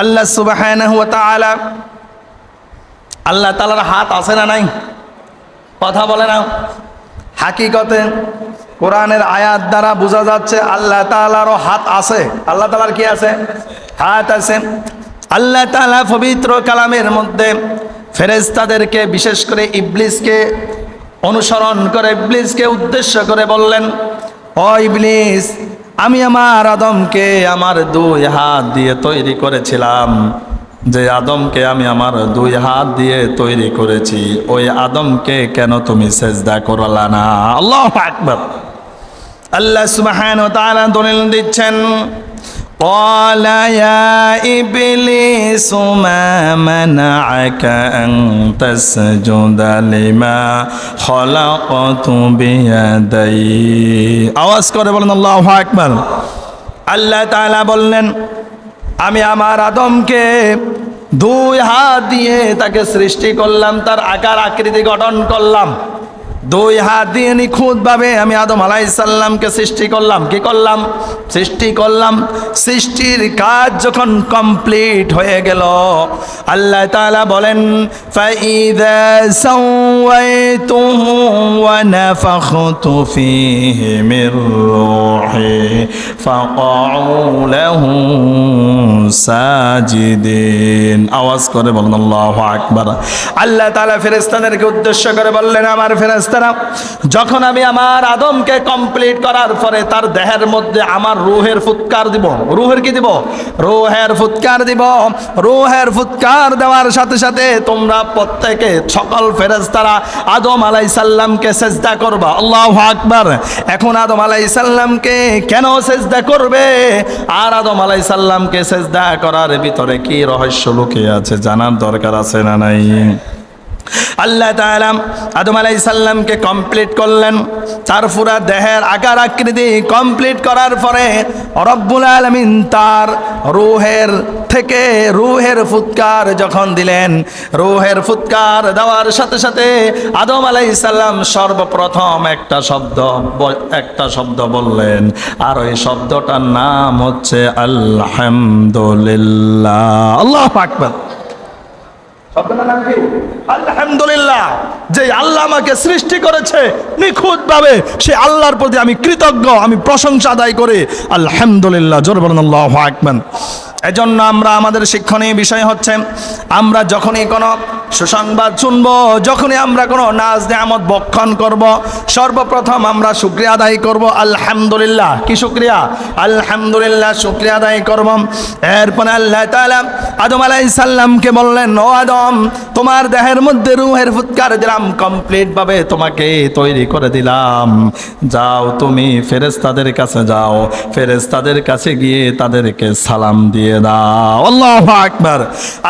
আল্লাহ সুবহানাহু ওয়া তাআলা, আল্লাহ তাআলার হাত আছে না নাই? কথা বলে না। হাকিকতে কোরআনের আয়াত দ্বারা বোঝা যাচ্ছে আল্লাহ তাআলারও হাত আছে। আল্লাহ তাআলার কি আছে? হাত আছে। আল্লাহ তাআলা পবিত্র কালামের মধ্যে ফেরেশতাদেরকে, বিশেষ করে ইবলিসকে অনুসরণ করে, ইবলিসকে উদ্দেশ্য করে বললেন, ও ইবলিস, আমি আমার আদমকে আমার 2 হাত দিয়ে তৈরি করেছিলাম। যে আদমকে আমি আমার 2 হাত দিয়ে তৈরি করেছি, ওই আদমকে কেন তুমি সেজদা করলা না? আল্লাহু আকবার। আল্লাহ সুবহানাহু ওয়া তাআলা দলিল দিচ্ছেন, قال يا إبليس ما منعك أن تسجد لما خلقت بيدي। আওয়াজ করে বলেন আল্লাহু আকবার। আল্লাহ তাআলা বললেন, আমি আমার আদমকে 2 হাত দিয়ে তাকে সৃষ্টি করলাম, তার আকার আকৃতি গঠন করলাম। 2 হাত দিয়ে নিখুঁতভাবে আমি আদম আলাইহিস সালামকে সৃষ্টি করলাম। কি করলাম? সৃষ্টি করলাম। সৃষ্টির কাজ যখন কমপ্লিট হয়ে গেল, আল্লাহ তাআলা বলেন, ফাইযা সাওয়াইতুহু ওয়া নাফাখতু ফীহি মির রূহি ফাকাউ লাহু সাজিদিন। আওয়াজ করে বলেন আল্লাহু আকবার। আল্লাহ তাআলা ফেরেশতাদেরকে উদ্দেশ্য করে বললেন, আমার ফেরেশতারা, যখন আমি আমার আদমকে কমপ্লিট করার পরে তার দেহের মধ্যে আমার রূহের ফুৎকার দিব। রূহের কি দিব? রূহের ফুৎকার দিব। রূহের ফুৎকার দেওয়ার সাথে সাথে তোমরা প্রত্যেকে, সকল ফেরেশতারা আদম আলাইহিস সালামকে সিজদা করবা। আল্লাহু আকবার। এখন আদম আলাইহিস সালামকে কেন সিজদা করবে? আর আদম আলাইহিস সালামকে সিজদা করার ভিতরে কি রহস্য লুকিয়ে আছে জানার দরকার আছে না নাই? আল্লাহ তাআলা আদম আলাইহিস সালামকে কমপ্লিট করলেন, তার পুরা দেহের আকার আকৃতি কমপ্লিট করার পরে রব্বুল আলামিন তার রূহের থেকে রূহের ফুৎকার যখন দিলেন, রূহের ফুৎকার দেওয়ার সাথে সাথে আদম আলাইহিস সালাম সর্বপ্রথম একটা শব্দ বললেন, আর ওই শব্দটার নাম হচ্ছে আলহামদুলিল্লাহ। আল্লাহু আকবার। শব্দটার নাম কি? আলহামদুলিল্লাহ। যে আল্লাহ আমাকে সৃষ্টি করেছে নিখুঁতভাবে, সে আল্লাহর প্রতি আমি কৃতজ্ঞ, আমি প্রশংসা আদায় করি। আলহামদুলিল্লাহ। জোরে বলেন আল্লাহু আকবার। এজন্য আমরা, আমাদের শিক্ষণীয় বিষয় হচ্ছে, আমরা যখনই কোনো সুসংবাদ শুনব, যখনই আমরা কোনো নাজ নেয়ামত ভক্ষণ করব, সর্বপ্রথম আমরা শুকরিয়া আদায় করব আলহামদুলিল্লাহ। কি শুকরিয়া? আলহামদুলিল্লাহ শুকরিয়া আদায় করব। এরপরে আল্লাহ তাআলা আদম আলাইহিস সালামকে বললেন, ও আদম, তোমার দেহের মধ্যে রূহের ফুৎকার দিলাম, কমপ্লিট ভাবে তোমাকে তৈরি করে দিলাম। যাও তুমি ফেরেশতাদের কাছে যাও, ফেরেশতাদের কাছে গিয়ে তাদেরকে সালাম দিয়ে দাও। আল্লাহু আকবার।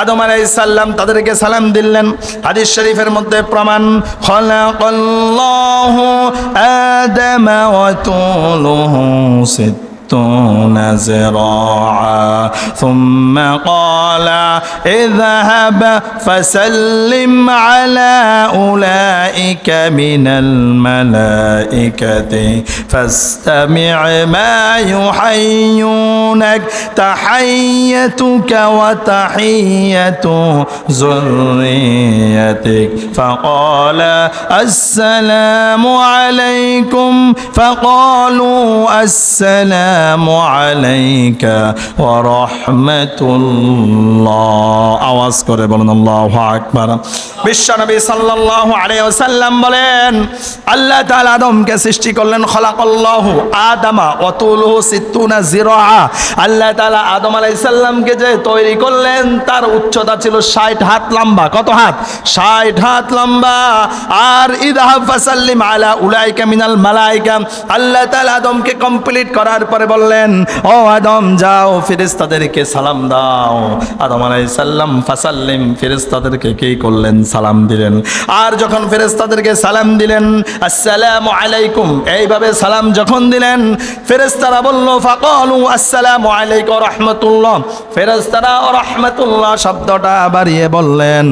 আদম আলাইহিস সালাম তাদেরকে সালাম দিলেন। হাদিস শরীফের মধ্যে প্রমাণ, খালাকাল্লাহু আদামা ওয়া তুলুহু ستون ذراعا ثم قال اذهب فسلم على أولئك من الملائكة فاستمع ما يحيونك تحيتك وتحية ذريتك فقال السلام عليكم فقالوا السلام عليك ورحمة الله। আওয়াজ করে বলুন আল্লাহু আকবার। বিশ্বনবী সাল্লাল্লাহু আলাইহি ওয়াসাল্লাম বলেন, আল্লাহ তাআলা আদমকে সৃষ্টি করলেন, খালাকাল্লাহু আদামা ওয়া তুলুহু 60 যিরাআ। আল্লাহ তাআলা আদম আলাইহিস সালামকে যে তৈরি করলেন, তার উচ্চতা ছিল 60 হাত লম্বা। কত হাত? 60 হাত লম্বা। আর ইযহাব ফাসাল্লিম আলা উলাইকা মিনাল মালায়েকা। আল্লাহ তাআলা আদমকে কমপ্লিট করার পরে বললেন, ও আদম, যাও ফেরেশতাদেরকে সালাম দাও। আদম আলাইহিস সালাম ফাসাল্লিম, ফেরেশতাদেরকে কি করলেন? সালাম দিলেন। আর যখন ফেরেশতাদেরকে সালাম দিলেন, আসসালামু আলাইকুম, এইভাবে সালাম যখন দিলেন, ফেরেশতারা বলল, ফাকালু আসসালামু আলাইকুম ওয়া রাহমাতুল্লাহ। ফেরেশতারা ওয়া রাহমাতুল্লাহ শব্দটা বাড়িয়ে বললেন।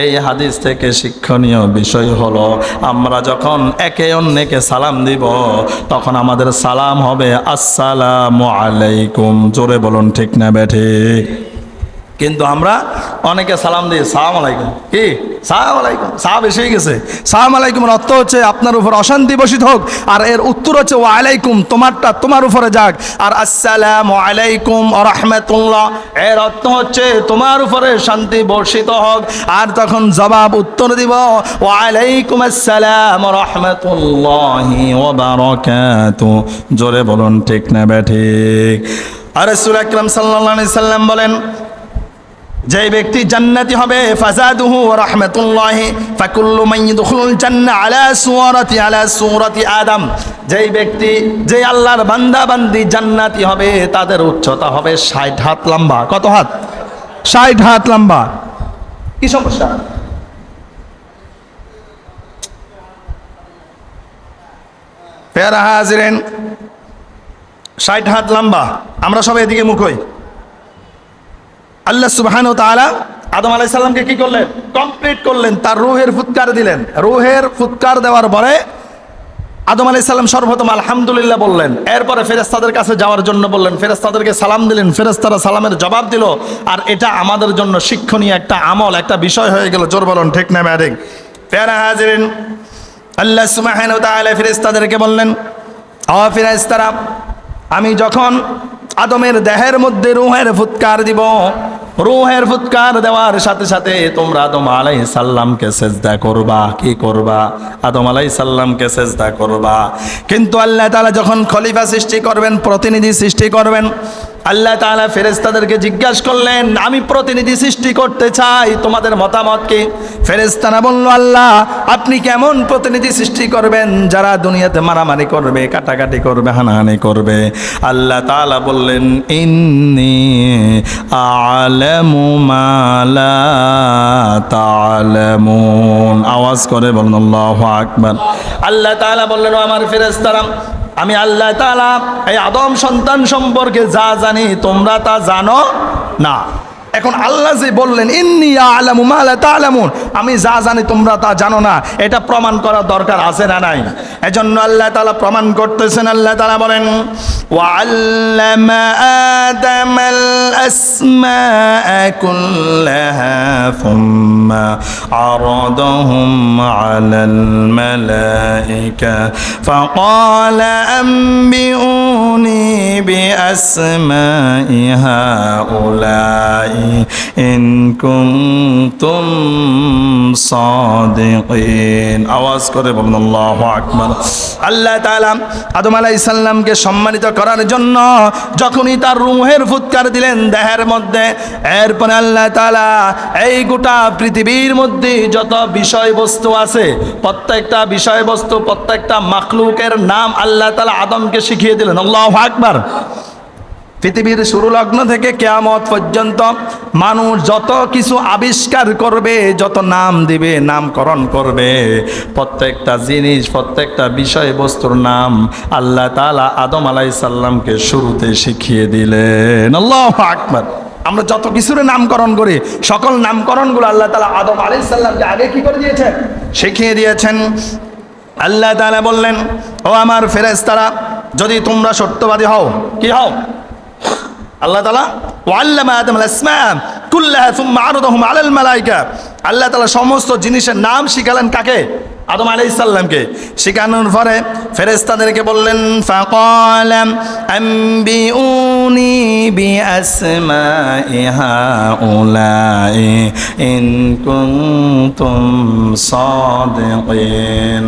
এই হাদিস থেকে শিক্ষণীয় বিষয় হলো, আমরা যখন একে অন্যকে সালাম দিব, তখন আমাদের সালাম হবে আসসালামু আলাইকুম। জোরে বলুন ঠিক না বেঠিক? কিন্তু আমরা অনেকে সালাম দিই সালাম আলাইকুম, কি সালাম আলাইকুম, সাহাব এসেই গেছে। সালাম আলাইকুমের অর্থ হচ্ছে আপনার উপর অশান্তি বসিত হোক, আর এর উত্তর হচ্ছে ওয়া আলাইকুম, তোমারটা তোমার উপরে যাক। আর আসসালামু আলাইকুম ওয়া রাহমাতুল্লাহ, এর অর্থ হচ্ছে তোমার উপরে শান্তি বর্ষিত হোক। আর তখন জবাব উত্তর দিব ওয়া আলাইকুম আসসালাম ওয়া রাহমাতুল্লাহি ওয়া বারাকাতুহু। জোরে বলুন ঠিক না ঠিক? আর রাসূল আকরাম সাল্লাল্লাহু আলাইহি সাল্লাম বলেন, যে ব্যক্তি জান্নাতি হবে ফাজাদুহু ওয়া রাহমাতুল্লাহি ফাকুল্লু মান ইয়াদখুলুল জান্নাহ আলা সূরাতি আদম। যেই ব্যক্তি, যে আল্লাহর বান্দা বান্দি জান্নাতি হবে, তাদের উচ্চতা হবে 60 হাত লম্বা। কত হাত? 60 হাত লম্বা। কি সমস্যা? প্যারা হাজিরেন, 60 হাত লম্বা। আমরা সবাই এদিকে মুখ হই। আল্লাহ সুবহানাহু ওয়া তাআলা আদম আলাইহিস সালামকে কি করলেন? কমপ্লিট করলেন, তার রূহের ফুৎকার দিলেন। রূহের ফুৎকার দেওয়ার পরে আদম আলাইহিস সালাম সর্বপ্রথম আলহামদুলিল্লাহ বললেন। এরপরে ফেরেশতাদের কাছে যাওয়ার জন্য বললেন, ফেরেশতাদেরকে সালাম দিলেন, ফেরেশতারা সালামের জবাব দিল। আর এটা আমাদের জন্য শিক্ষণীয় একটা আমল, একটা বিষয় হয়ে গেল। জোর বলুন ঠিক না ঠিক? প্যারা হাজিরিন, আল্লাহ সুবহানাহু ওয়া তাআলা ফেরেশতাদেরকে বললেন, ও ফেরেশতারা, আমি যখন আদমের দেহের মধ্যে রূহের ফুৎকার দিব, রূহের ফুৎকার দেওয়ার সাথে সাথে তোমরা আদম আলাইহিস সালামকে সেজদা করবা। কি করবা? আদম আলাইহিস সালামকে সেজদা করবা। কিন্তু আল্লাহ তাআলা যখন খলিফা সৃষ্টি করবেন, প্রতিনিধি সৃষ্টি করবেন, আল্লাহ তাআলা ফেরেশতাদেরকে জিজ্ঞাসা করলেন, আমি প্রতিনিধি সৃষ্টি করতে চাই, তোমাদের মতামত কি? ফেরেশতারা বলল, আল্লাহ আপনি কেমন প্রতিনিধি সৃষ্টি করবেন যারা দুনিয়াতে মারামারি করবে, কাটাকাটি করবে, হানাহানি করবে? আল্লাহ তাআলা বললেন, ইন্নী আ'লামু মা লা তা'লামুন। আওয়াজ করে বলুন আল্লাহু আকবার। আল্লাহ তাআলা বললেন, ও আমার ফেরেশতারা, আমি আল্লাহ তাআলা এই আদম সন্তান সম্পর্কে যা জানি তোমরা তা জানো না। এখন আল্লাহ যে বললেন ইন্নী আ'লামু মা লা তা'লামুন, আমি যা জানি তোমরা তা জানো না, এটা প্রমাণ করার দরকার আছে না নাই? এজন্য আল্লাহ তাআলা প্রমাণ করতেছেন। আল্লাহ তাআলা বলেন, ওয়া আল্লামা আদামাল আসমাআ কুল্লাহা সুম্মা আরাদাহুম আলাল মালাইকা ফাকালা আম্বিউনি বিআসমাই হাউলাই ইন কুনতুম সাদিকিন। আওয়াজ করে বলুন আল্লাহু আকবার। আল্লাহ তাআলা আদম আলাইহিস সালামকে সম্মানিত করার জন্য যখনই তার রূহের ফুৎকার দিলেন দেহের মধ্যে, এরপরে আল্লাহ তাআলা এই গোটা পৃথিবীর মধ্যে যত বিষয়বস্তু আছে, প্রত্যেকটা বিষয়বস্তু, প্রত্যেকটা মাখলুকের নাম আল্লাহ তাআলা আদমকে শিখিয়ে দিলেন। আল্লাহু আকবার। পৃথিবীর শুরু লগ্ন থেকে কিয়ামত পর্যন্ত মানুষ যত কিছু আবিষ্কার করবে, যত নাম দিবে, নামকরণ করবে, প্রত্যেকটা জিনিস, প্রত্যেকটা বিষয়বস্তুর নাম আল্লাহ তাআলা আদম আলাইহিস সালামকে শুরুতে শিখিয়ে দিলেন। আল্লাহু আকবার। আমরা যত কিছুর নামকরণ করি, সকল নামকরণগুলো আল্লাহ তাআলা আদম আলাইহিস সালামকে আগে কি করে দিয়েছেন? শিখিয়ে দিয়েছেন। আল্লাহ তাআলা বললেন, ও আমার ফেরেশতারা, যদি তোমরা সত্যবাদী হও, কি হও? আল্লাহ তাআলা ওয়াল্লামা আদমাল আসমা কুল্লাহা সুম্মা আরাদাহুম আলাল মালাইকা, আল্লাহ তাআলা সমস্ত জিনিসের নাম শিখালেন কাকে? আদম আলাইহিস সালামকে। শিখানোর পরে ফেরেশতাদেরকে বললেন, ফাকালা আম্বিউনি বিআসমাই হাউলাই ইন কুনতুম সাদিকিন।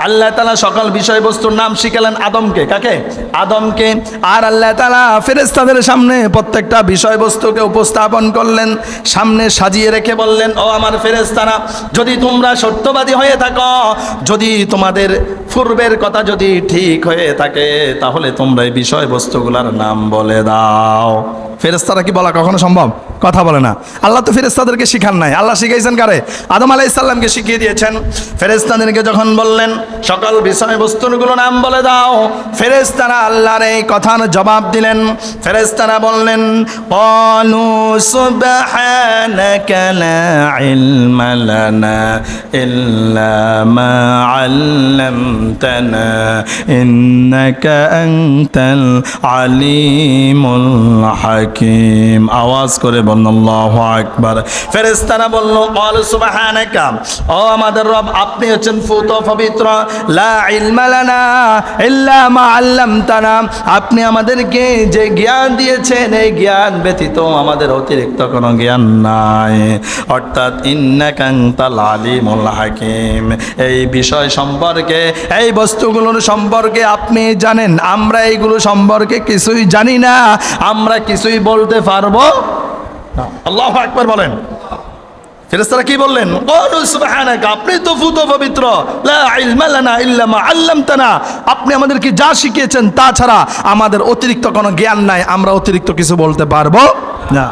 আল্লাহ তাআলা সকল বিষয়বস্তুর নাম শিখালেন আদমকে। কাকে? আদমকে। আর আল্লাহ তাআলা ফেরেশতাদের সামনে প্রত্যেকটা বিষয়বস্তুকে উপস্থাপন করলেন, সামনে সাজিয়ে রেখে বললেন, ও আমার ফেরেশতারা, যদি তোমরা সত্যবাদী হয়ে থাকো, যদি তোমাদের পূর্বের কথা যদি ঠিক হয়ে থাকে, তাহলে তোমরা এই বিষয়বস্তুগুলোর নাম বলে দাও। ফেরেশতারা কি বলা কখনো সম্ভব? কথা বলে না। আল্লাহ তো ফেরেশতাদেরকে শিখান নাই, আল্লাহ শিখাইছেন কারে? আদম আলাইহিস সালামকে শিখিয়ে দিয়েছেন। ফেরেশতাদেরকে যখন বললেন সকল বিষয়বস্তুগুলো নাম বলে দাও, ফেরেশতারা আল্লাহর এই কথার জবাব দিলেন। ফেরেশতারা বললেন, ক্বালু সুবহানাকা লা ইলমা লানা ইল্লা মা আল্লামতানা ইন্নাকা আনতাল আলিমুল হাকিম। হাকিম। আওয়াজ করে বলুন আল্লাহু আকবার। ফেরেশতারা বলল ক্বালু সুবহানাকা, ও আমাদের রব আপনি হচ্ছেন ফুত পবিত্র, লা ইলমা লানা ইল্লা মা আল্লামতানা, আপনি আমাদেরকে যে জ্ঞান দিয়েছেন এই জ্ঞান ব্যতীত আমাদের অতিরিক্ত কোনো জ্ঞান নাই। অর্থাৎ ইন্নাকা আনতাল আলিমুল হাকিম, এই বিষয় সম্পর্কে এই বস্তুগুলোর সম্পর্কে আপনি জানেন, আমরা এইগুলো সম্পর্কে কিছুই জানি না, আমরা কিছুই বলতে পারবো না। আল্লাহু আকবার বলেন। ফেরেশতারা কি বললেন? ক্বালু সুবহানাকা, আপনি তো ফুত পবিত্র, লা ইলমা লানা ইল্লা মা আল্লামতানা, আপনি আমাদেরকে যা শিখিয়েছেন তা ছাড়া আমাদের অতিরিক্ত কোনো জ্ঞান নাই, আমরা অতিরিক্ত কিছু বলতে পারবো না।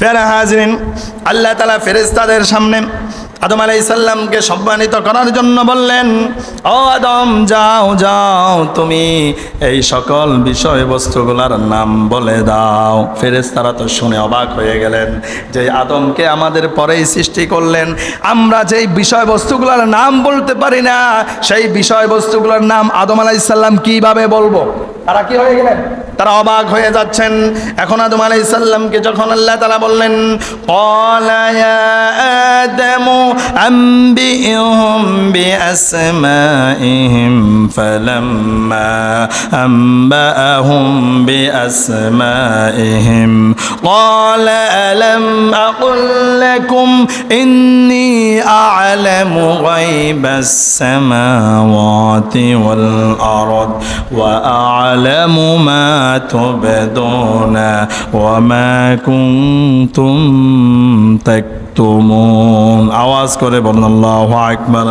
প্যারা হাজরিন, আল্লাহ তাআলা ফেরেশতাদের সামনে আদম আলাইহিস সালামকে সম্মানিত করার জন্য বললেন, ও আদম যাও যাও তুমি এই সকল বিষয়বস্তুগুলোর নাম বলে দাও। ফেরেশতারা তো শুনে অবাক হয়ে গেলেন যে আদমকে আমাদের পরেই সৃষ্টি করলেন, আমরা যেই বিষয়বস্তুগুলোর নাম বলতে পারি না সেই বিষয়বস্তুগুলোর নাম আদম আলাইহিস সালাম কিভাবে বলবো? তারা কি হয়ে গেলেন? তারা অবাক হয়ে যাচ্ছেন। এখন আদম আলাইহিস সালামকে যখন আল্লাহ তাআলা বললেন, ক্বালা ইয়া আদামু আনবিহুম বিআসমাইহিম, ফালাম্মা আনবাআহুম বিআসমাইহিম ক্বালা আলাম আকুল লাকুম ইন্নী আ'লামু গায়বাস সামাওয়াতি ওয়াল আরদ ওয়া আ'লামু মা তুবদুনা ওয়া মা কুনতুম তাকতুমুন। আওয়াজ করে বলুন আল্লাহু আকবার।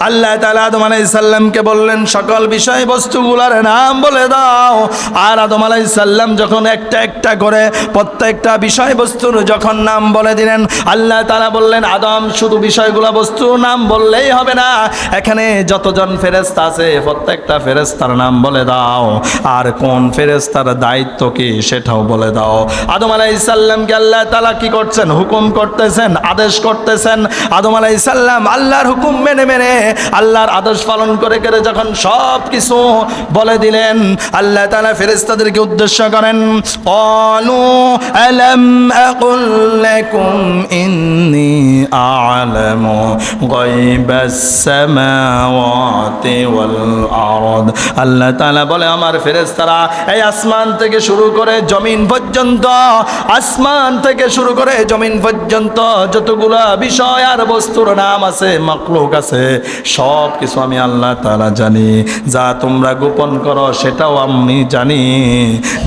আল্লাহ তাআলা আদম আলাইহিস সালামকে বললেন সকল বিষয়বস্তুগুলোর নাম বলে দাও। আর আদম আলাইহিস সালাম যখন একটা একটা করে প্রত্যেকটা বিষয়বস্তুর যখন নাম বলে দিলেন, আল্লাহ তাআলা বললেন আদম শুধু বিষয়গুলো বস্তুর নাম বললেই হবে না, এখানে যতজন ফেরেশতা আছে প্রত্যেকটা ফেরেশতার নাম বলে দাও, আর কোন ফেরেশতার দায়িত্ব কি সেটাও বলে দাও। আদম আলাইহিস সালামকে আল্লাহ তাআলা কি করছেন? হুকুম করতেছেন, আদেশ করতেছেন। আদম আলাইহিস সালাম আল্লাহর হুকুম মেনে মেনে আল্লাহর আদেশ পালন করে করে যখন সব কিছু বলে দিলেন, আল্লাহ তাআলা ফেরেশতাদেরকে উদ্দেশ্য করেন, ক্বালু আলাম আকুল লাকুম ইন্নী আ'লামু গায়বাস সামাওয়াতি ওয়াল আরদ। আল্লাহ তাআলা বলে আমার ফেরেশতারা এই আসমান থেকে শুরু করে জমিন পর্যন্ত, আসমান থেকে শুরু করে জমিন পর্যন্ত যতগুলা বিষয় আর বস্তুর নাম আছে, মাখলুক আছে, সব কিছু আমি আল্লাহ তাআলা জানি। যা তোমরা গোপন করো সেটাও আমি জানি,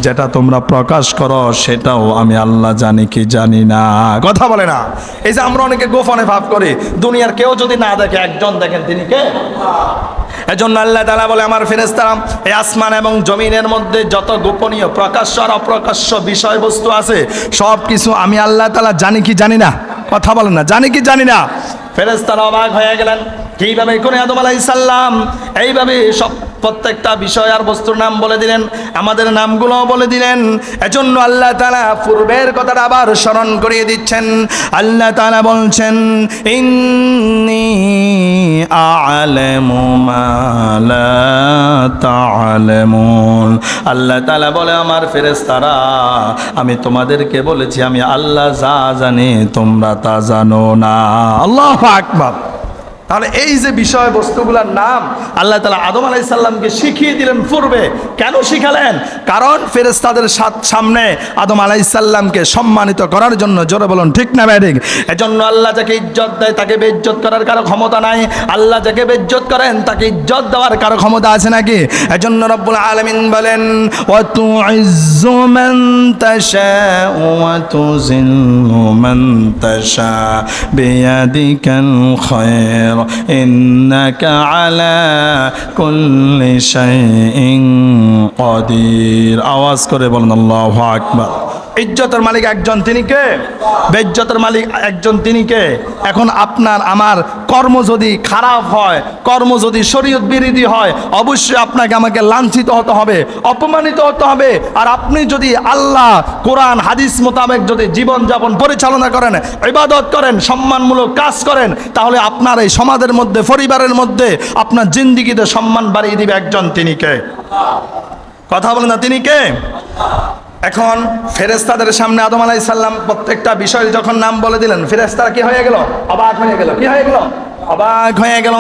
যেটা তোমরা প্রকাশ করো সেটাও আমি আল্লাহ জানি কি জানি না। কথা বলে না? এই যে আমরা অনেকে গোপনে ভাব করি, দুনিয়ার কেউ যদি না দেখে, একজন দেখেন, তিনি কে? এজন্য আল্লাহ তাআলা বলে আমার ফেরেশতারা এই আসমান এবং জমিনের মধ্যে যত গোপনীয় প্রকাশ্য আর অপ্রকাশ্য বিষয়বস্তু আছে সব কিছু আমি আল্লাহ তাআলা জানি কি জানি না। কথা বলেন না, জানি কি জানি না। ফেরেশতারা অবাক হয়ে গেলেন, কিভাবে করে আদম আলাইহিস সালাম এইভাবে সব প্রত্যেকটা বিষয় আর বস্তুর নাম বলে দিলেন, আমাদের নামগুলোও বলে দিলেন। এজন্য আল্লাহ তাআলা পূর্বের কথাটা আবার স্মরণ করিয়ে দিচ্ছেন। আল্লাহ তাআলা বলছেন, ইন্নী আ'লামু মা লা তা'লামুন। আল্লাহ তাআলা বলে আমার ফেরেশতারা আমি তোমাদেরকে বলেছি আমি আল্লাহ যা জানি তোমরা তা জানো না। আল্লাহু আকবার। তাহলে এই যে বিষয়বস্তুগুলোর নাম আল্লাহ তাআলা আদম আলাইহিস সালামকে শিখিয়ে দিলেন পূর্বে। কেন শিখালেন? কারণ ফেরেশতাদের সামনে আদম আলাইহিস সালামকে সম্মানিত করার জন্য। জোরে বলুন ঠিক না ব্যাঠিক? এজন্য আল্লাহ যাকে ইজ্জত দেয় তাকে বেইজ্জত করার কারো ক্ষমতা নাই, আল্লাহ যাকে বেইজ্জত করেন তাকে ইজ্জত দেওয়ার কারো ক্ষমতা আছে নাকি? এজন্য রব্বুল আলামিন বলেন, ওয়া তুইজ্জু মান তাশাউ ওয়া তুযিল্লু মান তাশাউ বিয়াদিকাল খায়র ইন্নাকা আলা কুল্লি শাইইন কাদির। আওয়াজ করে বলেন আল্লাহু আকবার। ইজ্জতের মালিক একজন, তিনি কে? বেইজ্জতের মালিক একজন, তিনি কে? এখন আপনার আমার কর্ম যদি খারাপ হয়, কর্ম যদি শরীয়ত বিরোধী হয়, অবশ্যই আপনাকে আমাকে লাঞ্ছিত হতে হবে, অপমানিত হতে হবে। আর আপনি যদি আল্লাহ কোরআন হাদিস মোতাবেক যদি জীবনযাপন পরিচালনা করেন, ইবাদত করেন, সম্মানমূলক কাজ করেন, তাহলে আপনার এই সমাজের মধ্যে, পরিবারের মধ্যে আপনার জিন্দেগিতে সম্মান বাড়িয়ে দিবে একজন, তিনি কে? কথা বলেন না, তিনি কে? এখন ফেরেশতাদের সামনে আদম আলাইহিস সালাম প্রত্যেকটা বিষয় যখন নাম বলে দিলেন, ফেরেশতারা কি হয়ে গেল? অবাক হয়ে গেল। কি হয়ে গেল? অবাক হয়ে গেল।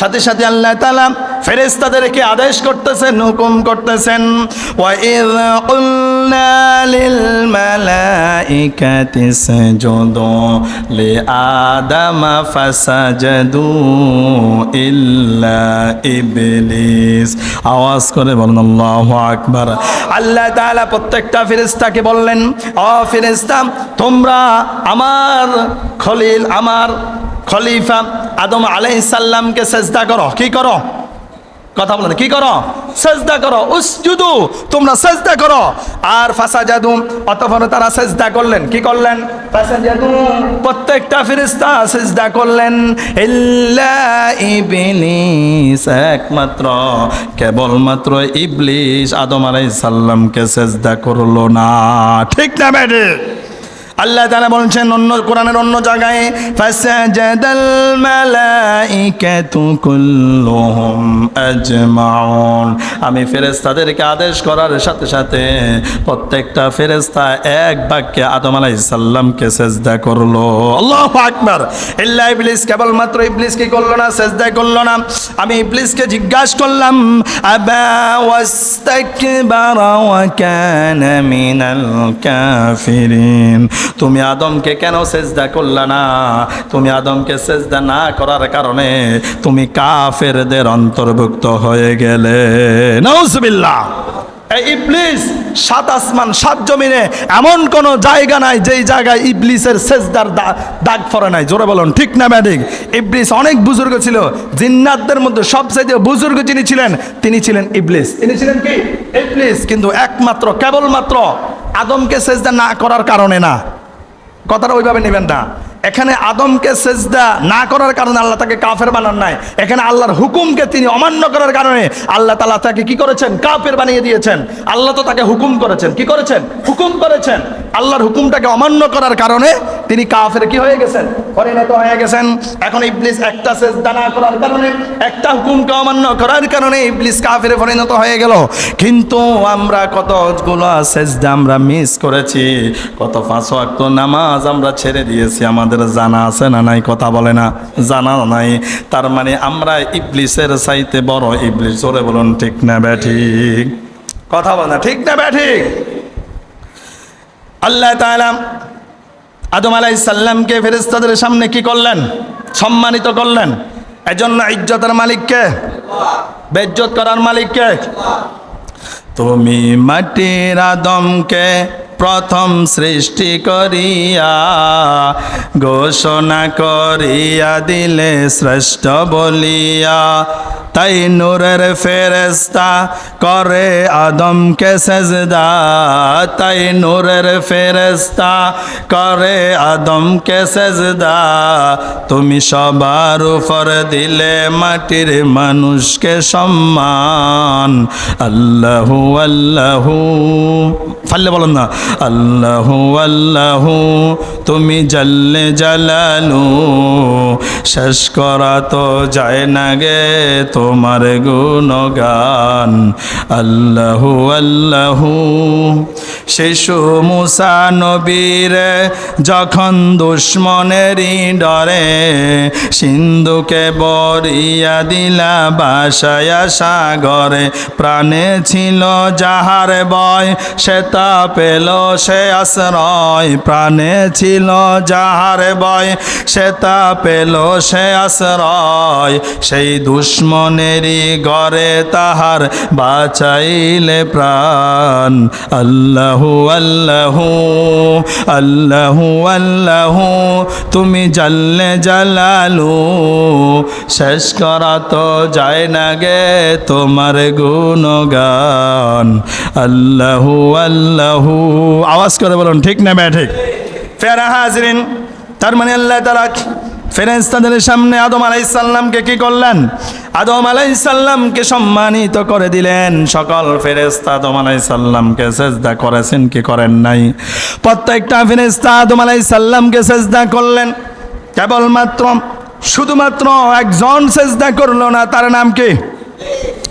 সাথে সাথে আল্লাহ তাআলা ফেরেশতাদেরকে আদেশ করতেছেন, হুকুম করতেছেন, ওয়া ইয কুলনা লিল মালাইকাতি ইসজুদু লিআদামা ফাসাজাদু ইল্লা ইবলিস। আওয়াজ করে বলুন আল্লাহু আকবার। আল্লাহ তাআলা প্রত্যেকটা ফেরেশতাকে বললেন, ও ফেরেশতা, তোমরা আমার খলিল, আমার খলিফা আদম আলাইহিস সালামকে সেজদা করো। কি করো? কথা বলেন, কি করো? সেজদা করো। উসজুদু, তোমরা সেজদা করো। আর ফাসাজাদু, অতঃপর তারা সেজদা করলেন। কি করলেন? ফাসাজাদু, প্রত্যেকটা ফেরেশতা সেজদা করলেন। ইল্লা ইবলিস, একমাত্র কেবলমাত্র ইবলিস আদম আলাইহিস সালামকে সেজদা করলো না। ঠিক না বেঠি? আল্লাহ তাআলা বলছেন অন্য কোরআনের অন্য জায়গায়, ফাসাজাদাল মালাইকাতু কুল্লুহুম আজমাউন। আমি ফেরেশতাদেরকে আদেশ করার সাথে সাথে প্রত্যেকটা ফেরেশতা এক বাক্যে আদম আলাইহিস সালামকে সিজদা করলো। আল্লাহু আকবার। ইল্লা ইবলিস, কেবলমাত্র ইবলিস কি করলো না? সিজদা করলো না। আমি ইবলিসকে জিজ্ঞাসা করলাম, আবা ওয়াস্তাকবারা ওয়া কানা মিনাল কাফিরিন, তুমি আদমকে কেন সেজদা করলা না? তুমি আদমকে সেজদা না করার কারণে তুমি কাফেরদের অন্তর্ভুক্ত হয়ে গেলে। নাউজুবিল্লাহ। এই ইবলিস সাত আসমান সাত জমিনে এমন কোন জায়গা নাই যেই জায়গায় ইবলিসের সেজদার দাগ পড়ে নাই। জোরে বলুন ঠিক না ব্যাডিক? ইবলিস অনেক বুজুর্গ ছিল, জিন্নাতদের মধ্যে সবচেয়ে বুজুর্গ যিনি ছিলেন তিনি ছিলেন ইবলিস। তিনি ছিলেন কি? ইবলিস। কিন্তু একমাত্র কেবলমাত্র আদমকে সেজদা না করার কারণে না। কথাটা ওইভাবে নেবেন না। এখানে আদমকে সেজদা না করার কারণে আল্লাহ তাকে কাফের বানান নাই। এখানে আল্লাহর হুকুমকে তিনি অমান্য করার কারণে আল্লাহ তাআলা তাকে কি করেছেন? কাফের বানিয়ে দিয়েছেন। আল্লাহ তো তাকে হুকুম করেছেন। কি করেছেন? হুকুম করেছেন। আল্লাহর হুকুমটাকে অমান্য করার কারণে তিনি কাফের কি হয়ে গেছেন? পরিণত হয়ে গেছেন। এখন ইবলিস একটা সেজদা না করার কারণে, একটা হুকুমকে অমান্য করার কারণে ইবলিস কাফের পরিণত হয়ে গেল। কিন্তু আমরা কতগুলো সেজদা আমরা মিস করেছি, কত পাঁচ ওয়াক্ত নামাজ আমরা ছেড়ে দিয়েছি, আমাদের জানা আছে না নাই? কথা বলে না, জানা নাই। তার মানে আমরা ইবলিসের চাইতে বড় ইবলিস। জোরে বলুন ঠিক না ব্যাঠিক? কথা বলে না, ঠিক না ব্যাঠিক? আল্লাহ তাআলা আদম আলাইহিস সালামকে ফেরেশতাদের সামনে কি করলেন? সম্মানিত করলেন। এজন্য ইজ্জতের মালিককে, বেইজ্জত করার মালিককে? তুমি মাটির আদমকে প্রথম সৃষ্টি করিয়া ঘোষণা করিয়া দিলে শ্রেষ্ঠ বলিয়া, তাই নূরের ফেরেশতা করে আদমকে সেজদা, তাই নূরের ফেরেশতা করে আদমকে সেজদা। তুমি সবার উপর দিলে মাটির মানুষকে সম্মান। আল্লাহু আল্লাহু, ফাল্লে বলেন না, আল্লাহু আল্লাহু, তুমি জাল্লে জালালু, শেষ করা তো যায় না গে তোমার গুণগান। আল্লাহু আল্লাহু। শিশু মুসা নবীর যখন দুশ্মনেরই ডরে সিন্ধুকে বরিয়া দিলা বাসায়া সাগরে, প্রাণে ছিল যাহার ভয় সে তা পেল সে আশ্রয়, প্রাণে ছিল যাহার ভয় সে তা পেল সে আশ্রয়। সেই দুশ্মনেরই ঘরে তাহার বাঁচাইলে প্রাণ। আল্লাহু আল্লাহু, আল্লাহু আল্লাহু, তুমি জাল্লে জালালু, শেষ করা তো যায় না গে তোমার গুণগান। আল্লাহু আল্লাহু। আওয়াজ করে বলুন ঠিক না ব্যাঠিক? ফেরা হাজরিন, তার মানে আল্লাহ তাআলা ফেরেশতাদের সামনে আদম আলাইহিস সালামকে কি করলেন? আদম আলাইহিস সালামকে সম্মানিত করে দিলেন। সকল ফেরেশতা আদম আলাইহিস সালামকে সিজদা করেছেন কি করেন নাই? প্রত্যেকটা ফেরেশতা আদম আলাইহিস সালামকে সিজদা করলেন। কেবলমাত্র শুধুমাত্র একজন সিজদা করলো না। তার নাম কি?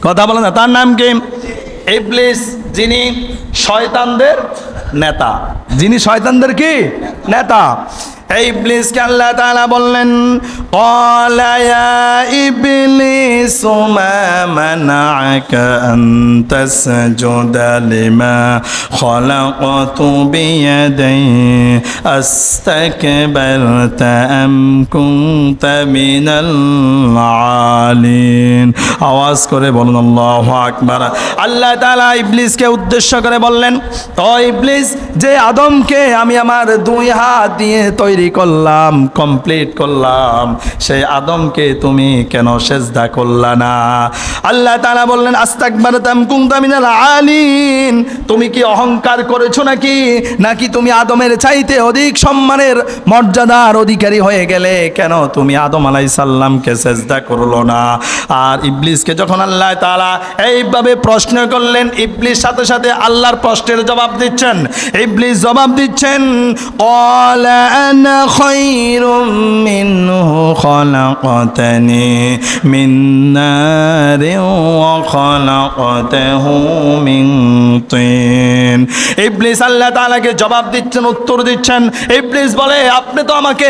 কথা বলেন না, তার নাম কি? ইবলিস, যিনি শয়তানদের নেতা, যিনি শয়তানদের কি নেতা। এই ইবলিসকে আল্লাহ তাআলা বললেন, ক্বালা ইয়া ইবলিস মা মানা'আকা আন তাসজুদা লিমা খালাকতু বিয়াদাইয়া আস্তাকবারতা আম কুনতা মিনাল আলিন। আওয়াজ করে বলুন আল্লাহু আকবার। আল্লাহ তাআলা ইবলিসকে উদ্দেশ্য করে বললেন, ও ইবলিস, যে আদমকে আমি আমার দুই হাত দিয়ে তৈরি করলাম, কমপ্লিট করলাম, সেই আদমকে তুমি কেন সেজদা করলা না? আল্লাহ তাআলা বললেন, আস্তাকবারতা আম কুনতা মিনাল আলিন, তুমি কি অহংকার করেছো নাকি তুমি আদমের চাইতে অধিক সম্মানের মর্যাদার অধিকারী হয়ে গেলে? কেন তুমি আদম আলাইহিস সালামকে সেজদা করলো না? আর ইবলিসকে যখন আল্লাহ তাআলা এইভাবে প্রশ্ন করলেন, ইবলিস সাথে সাথে আল্লাহর প্রশ্নের জবাব দিচ্ছেন। ইবলিস জবাব দিচ্ছেন, ক্বালা আনা খায়রুম মিনহু খালাকতানি মিন নারিন ওয়া খালাকতাহু মিন তিন। ইবলিস আল্লাহ তাআলাকে জবাব দিচ্ছেন, উত্তর দিচ্ছেন। ইবলিস বলে, আপনি তো আমাকে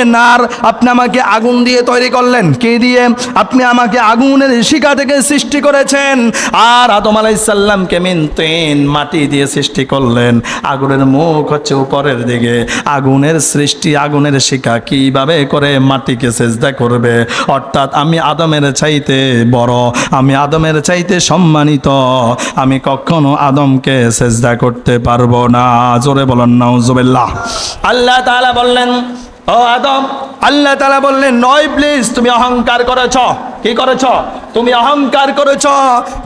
আপনি আমাকে আগুন দিয়ে তৈরি করলেন। কি দিয়ে? আপনি আমাকে আগুনের শিখা থেকে সৃষ্টি করেছেন। আর আদম আলাইহিস সালামকে মিন তিন, মাটি দিয়ে সৃষ্টি করলেন। আগুনের মুখ হচ্ছে উপরের দিকে। আগুনের সৃষ্টি, আগুনের শিখা কিভাবে করে মাটিকে সেজদা করবে? অর্থাৎ আমি আদমের চাইতে বড়, আমি আদমের চাইতে সম্মানিত, আমি কখনো আদমকে সেজদা করতে পারবো না। জোরে বলেন নাউজুবিল্লাহ। আল্লাহ তাআলা বললেন, ও আদম, আল্লাহ তাআলা বললেন, নয় ইবলিস, তুমি অহংকার করেছ। কি করেছ? তুমি অহংকার করেছ,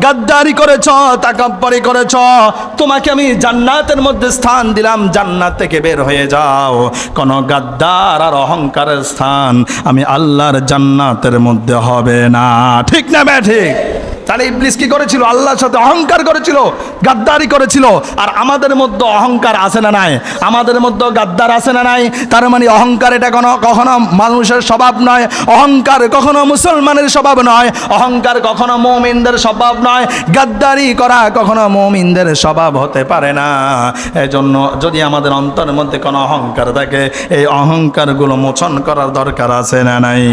গাদ্দারি করেছ, তাকাব্বুরি করেছ। তোমাকে আমি জান্নাতের মধ্যে স্থান দিলাম, জান্নাত থেকে বের হয়ে যাও। কোন গাদ্দার আর অহংকারের স্থান আমি আল্লাহর জান্নাতের মধ্যে হবে না। ঠিক না বে ঠিক? তাহলে ইবলিস কি করেছিল? আল্লাহর সাথে অহংকার করেছিল, গাদ্দারি করেছিল। আর আমাদের মধ্যে অহংকার আছে না নাই? আমাদের মধ্যে গাদ্দার আছে না নাই? তার মানে অহংকার এটা কখনো মানুষের স্বভাব নয়, অহংকার কখনো মুসলমানের স্বভাব নয়, অহংকার কখনো মুমিনদের স্বভাব নয়, গাদ্দারি করা কখনো মুমিনদের স্বভাব হতে পারে না। এজন্য যদি আমাদের অন্তরের মধ্যে কোনো অহংকার থাকে, এই অহংকারগুলো মোচন করার দরকার আছে না নাই?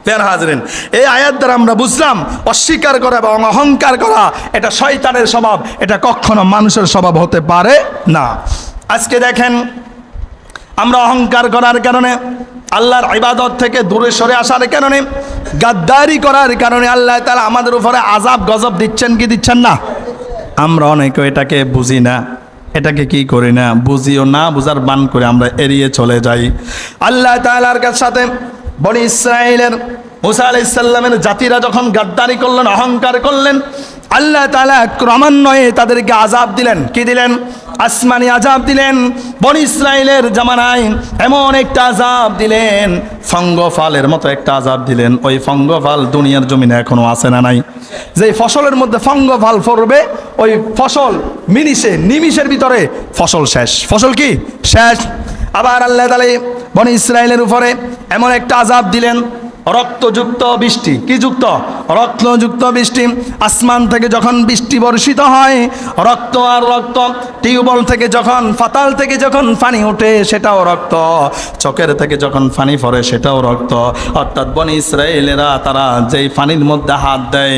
প্রিয় হাজরিন, এই আয়াত দ্বারা আমরা বুঝলাম অস্বীকার করা এবং অহংকার করা এটা শয়তানের স্বভাব, এটা কখনো মানুষের স্বভাব হতে পারে না। আজকে দেখেন, আমরা অহংকার করার কারণে, আল্লাহর ইবাদত থেকে দূরে সরে আসার কারণে, গাদ্দারি করার কারণে আল্লাহ তাআলা আমাদের উপরে আযাব গজব দিচ্ছেন কি দিচ্ছেন না? আমরা অনেকে এটাকে বুঝি না, এটাকে কি করি না, বুঝিও না, বুঝার বান করে আমরা এড়িয়ে চলে যাই। আল্লাহ তাআলার সাথে বনি ইসরাইলের মুসা আলাইহিস সালামের জাতিরা যখন গাদ্দারি করলেন, অহংকার করলেন, আল্লাহ তাআলা ক্রমান্বয়ে তাদেরকে আযাব দিলেন। কি দিলেন? আসমানি আযাব দিলেন। বনি ইসরাইলের জামানায় এমন একটা আযাব দিলেন, ফঙ্গফালের মতো একটা আযাব দিলেন। ওই ফঙ্গফাল দুনিয়ার জমিনে এখনো আছে না নাই? যে ফসলের মধ্যে ফঙ্গফাল পড়বে, ওই ফসল নিমিষের ভিতরে ফসল শেষ। ফসল কি শেষ? আবার আল্লাহ তাআলা বনি ইসরাইলের উপরে এমন একটা আযাব দিলেন, রক্তযুক্ত বৃষ্টি। কি যুক্ত? রক্তযুক্ত বৃষ্টি। আসমান থেকে যখন বৃষ্টি বর্ষিত হয়, রক্ত আর রক্ত। টিউবওয়েল থেকে যখন, পাতাল থেকে যখন পানি ওঠে, সেটাও রক্ত। চোখের থেকে যখন পানি পড়ে, সেটাও রক্ত। অর্থাৎ বনি ইসরাইলেরা তারা যেই পানির মধ্যে হাত দেয়,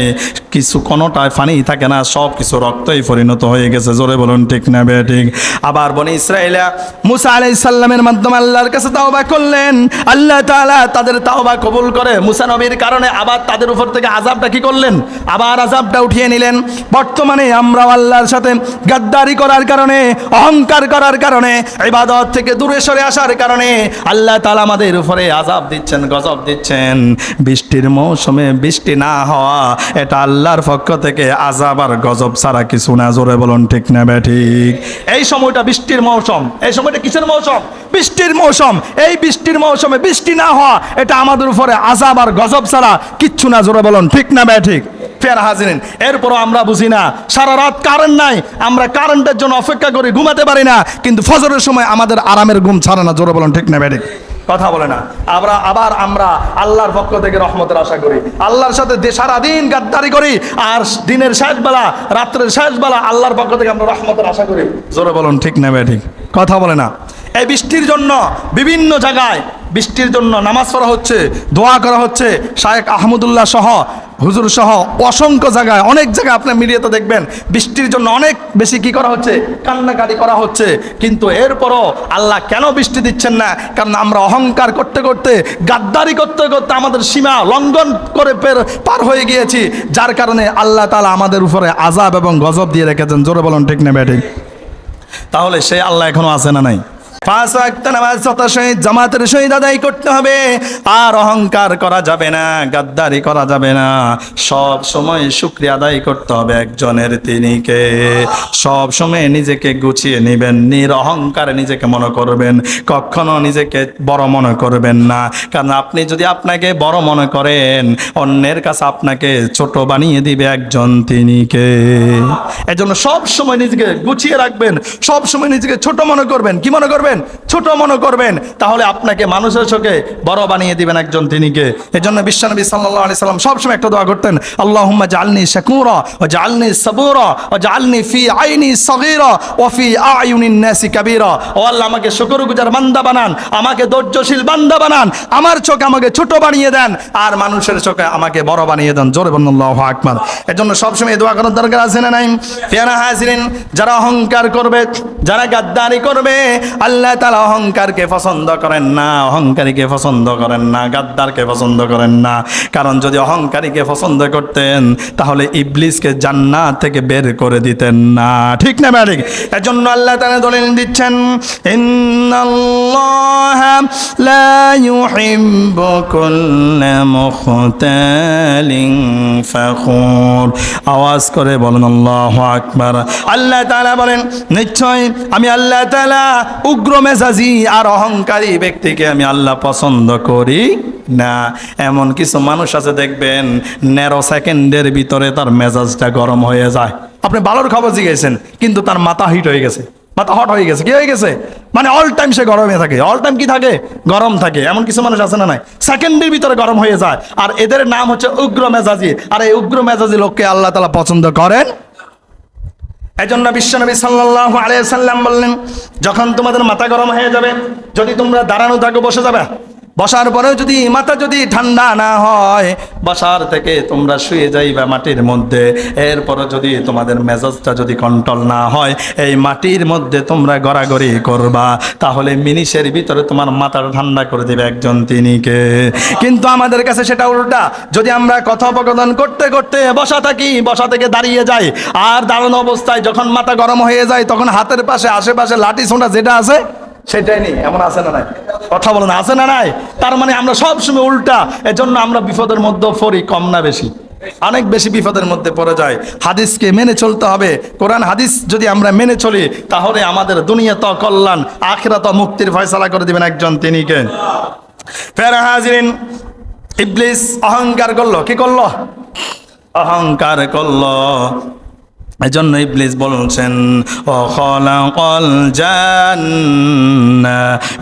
কিছু কোনোটায় পানি থাকে না, সব কিছু রক্তই পরিণত হয়ে গেছে। জোরে বলুন ঠিক না বে ঠিক? আবার বনি ইসরাইলা মুসা আলাইহিস সালামের মাধ্যমে আল্লাহর কাছে তাওবা করলেন। আল্লাহ তাআলা তাদের তাওবা কবুল করে মুসা নবীর কারণে আবার তাদের উপর থেকে আযাবটা কি করলেন? আবার আযাবটা উঠিয়ে নিলেন। বর্তমানে আমরা আল্লাহর সাথে গাদ্দারি করার কারণে, অহংকার করার কারণে, ইবাদত থেকে দূরে সরে আসার কারণে আল্লাহ তাআলা আমাদের উপরে আযাব দিচ্ছেন, গজব দিচ্ছেন। বৃষ্টির মৌসুমে বৃষ্টি না হওয়া, এটা আল্লাহর পক্ষ থেকে আযাব আর গজব ছাড়া কিছু না। জোরে বলুন ঠিক না বে ঠিক? এই সময়টা বৃষ্টির মৌসুম। এই সময়টা কিসের মৌসুম? বৃষ্টির মৌসুম। এই বৃষ্টির মৌসুমে বৃষ্টি না হওয়া, এটা আমাদের উপরে আযাব আর গজব ছাড়া কিচ্ছু না। জোরে বলুন ঠিক না বে ঠিক? ফের হাজিরিন, এরপরও আমরা বুঝি না। সারা রাত কারেন্ট নাই, আমরা কারেন্টের জন্য অপেক্ষা করি, ঘুমাতে পারি না, কিন্তু ফজরের সময় আমাদের আরামের ঘুম ছাড়ে না। জোরে বলুন ঠিক না বে ঠিক? কথা বলে না। আমরা আল্লাহর পক্ষ থেকে রহমতের আশা করি, আল্লাহর সাথে সারাদিন গাদ্দারি করি, আর দিনের শেষ বেলা, রাত্রের শেষ বেলা আল্লাহর পক্ষ থেকে আমরা রহমতের আশা করি। জোরে বলুন ঠিক না ঠিক? কথা বলে না। এই বৃষ্টির জন্য বিভিন্ন জায়গায় বৃষ্টির জন্য নামাজ পড়া হচ্ছে, দোয়া করা হচ্ছে। শায়েখ আহমদুল্লাহ সহ, হুজুর সহ অসংখ্য জায়গায়, অনেক জায়গায় আপনার মিডিয়াতে দেখবেন বৃষ্টির জন্য অনেক বেশি কি করা হচ্ছে, কান্নাকাটি করা হচ্ছে। কিন্তু এরপরও আল্লাহ কেন বৃষ্টি দিচ্ছেন না? কারণ আমরা অহংকার করতে করতে, গাদ্দারি করতে করতে আমাদের সীমা লঙ্ঘন করে পার হয়ে গিয়েছি, যার কারণে আল্লাহ তাআলা আমাদের উপরে আযাব এবং গজব দিয়ে রেখেছেন। জোরে বলুন ঠিক না ব্যাঠিক? তাহলে সেই আল্লাহ এখনো আছে না নাই? 5 ওয়াক্ত নামাজ সহিত জামাতের সহিত আদায় করতে হবে। আর অহংকার করা যাবে না, গাদ্দারি করা যাবে না। সব সময় শুকরিয়া আদায় করতে হবে একজনের, তিনি কে? সব সময় নিজেকে গুছিয়ে নেবেন, অহংকারে নিজেকে মনে করবেন, কখনো নিজেকে বড় মনে করবেন না। কারণ আপনি যদি আপনাকে বড় মনে করেন, অন্যের কাছে আপনাকে ছোট বানিয়ে দিবে একজন, তিনি কে? এজন্য সব সময় নিজেকে গুছিয়ে রাখবেন, সব সময় নিজেকে ছোট মনে করবেন। কি মনে করবেন? ছোট মনে করবেন, তাহলে আপনাকে মানুষের চোখে বড় বানিয়ে দিবেন একজন, তিনি কে? এজন্য বিশ্বনবী সাল্লাল্লাহু আলাইহি সাল্লাম সবসময় একটা দোয়া করতেন, আল্লাহুম্মা জাআলনি শাকুরা ওয়া জাআলনি সাবুরা ওয়া জাআলনি ফি আইনি সাগীরা ওয়া ফি আয়ুনিন নাসি কাবীরা। ও আল্লাহ, আমাকে শুকরগুজার বান্দা বানান, আমাকে ধৈর্যশীল বান্দা বানান, আমার চোখে আমাকে ছোট বানিয়ে দেন, আর মানুষের চোখে আমাকে বড় বানিয়ে দেন। জোরে বলুন আল্লাহু আকবার। এজন্য সবসময় এই দোয়া করার দরকার আছে না নাই? প্রিয় হাজিরিন, যারা অহংকার করবে, যারা গাদ্দারি করবে, আল্লাহ তাআলা অহংকারকে পছন্দ করেন না, অহংকারীকে পছন্দ করেন না, গাদ্দারকে পছন্দ করেন না। কারণ যদি অহংকারীকে পছন্দ করতেন, তাহলে ইবলিসকে জান্নাত থেকে বের করে দিতেন না। ঠিক না ঠিক? এজন্য আল্লাহ তাআলা দলিল দিচ্ছেন, ইন্নাল্লাহা লা ইউহিব্বু কুল্লা মুখতালিন ফাখুর। আওয়াজ করে বলুন আল্লাহু আকবার। আল্লাহ তাআলা বলেন, নিশ্চয় আমি আল্লাহ তাআলা উগ্র মেজাজি আর অহংকারী ব্যক্তিকে আমি আল্লাহ পছন্দ করি না। এমন কিছু মানুষ আছে দেখবেন, 9 সেকেন্ডের ভিতরে তার মেজাজটা গরম হয়ে যায়। আপনি ভালোর খবর জিজ্ঞেসেন, কিন্তু তার মাথা হিট হয়ে গেছে, মাথা হট হয়ে গেছে। কি হয়ে গেছে? মানে অল টাইম সে গরমে থাকে, অল টাইম কি থাকে? গরম থাকে। এমন কিছু মানুষ আছে না নাই? সেকেন্ডের ভিতরে গরম হয়ে যায়, আর এদের নাম হচ্ছে উগ্র মেজাজি। আর এই উগ্র মেজাজি লোককে আল্লাহ তাআলা পছন্দ করেন। এজন্য বিশ্বনবী সাল্লাল্লাহু আলাইহি সাল্লাম বললেন, যখন তোমাদের মাথা গরম হয়ে যাবে, যদি তোমরা দাঁড়ানো থাকো, বসে যাবে, বসার পরেও যদি মাথা যদি ঠান্ডা না হয়, বসার থেকে তোমরা শুয়ে যাইবা মাটির মধ্যে। এরপরও যদি তোমাদের মেজাজটা যদি কন্ট্রোল না হয়, এই মাটির মধ্যে তোমরা গড়াগড়ি করবা, তাহলে মিনিশের ভিতরে তোমার মাথাটা ঠান্ডা করে দেবে একজন, তিনি কে? কিন্তু আমাদের কাছে সেটা উল্টা। যদি আমরা কথোপকথন করতে করতে বসা থাকি, বসা থেকে দাঁড়িয়ে যাই, আর দাঁড়ানো অবস্থায় যখন মাথা গরম হয়ে যায়, তখন হাতের পাশে আশেপাশে লাঠি ছোঁড়া যেটা আছে সেটাই নেই। এমন আছে না নাই? কথা বলেন, আছে না নাই? তার মানে আমরা সবসময় উল্টা। এজন্য আমরা বিপদের মধ্যে পড়ি, কম না বেশি? অনেক বেশি বিপদের মধ্যে পড়ে যায়। হাদিসকে মেনে চলতে হবে। কোরআন হাদিস যদি আমরা মেনে চলি, তাহলে আমাদের দুনিয়া তো কল্যাণ, আখিরাত মুক্তির ফয়সালা করে দিবেন একজন, তিনি কে? প্রিয় হাজিরিন, ইবলিস অহংকার করলো। কি করলো? অহংকার করলো। এজন্য ইবলিস বলছেন, ও খলাকাল জান্না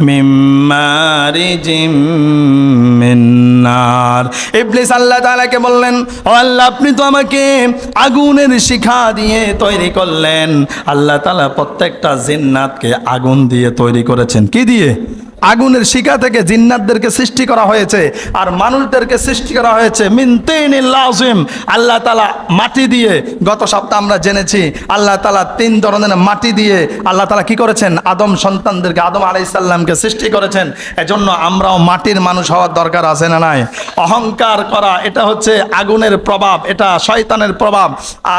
মিন মারিজিম মিন নার। ইবলিস আল্লাহ তাআলাকে বললেন, ও আল্লাহ, আপনি তো আমাকে আগুনের শিখা দিয়ে তৈরি করলেন। আল্লাহ তাআলা প্রত্যেকটা জিন্নাতকে আগুন দিয়ে তৈরি করেছেন। কি দিয়ে? আগুনের শিখা থেকে জিন্নাতদেরকে সৃষ্টি করা হয়েছে, আর মানুষদেরকে সৃষ্টি করা হয়েছে মিন তিনিল লাযিম। আল্লাহ তাআলা মাটি দিয়ে, গত সপ্তাহে আমরা জেনেছি, আল্লাহ তাআলা 3 ধরনের মাটি দিয়ে আল্লাহ তাআলা কি করেছেন? আদম সন্তানদেরকে, আদম আলাইহিস সালামকে সৃষ্টি করেছেন। এজন্য আমরাও মাটির মানুষ হওয়ার দরকার আছে না নাই? অহংকার করা এটা হচ্ছে আগুনের প্রভাব, এটা শয়তানের প্রভাব।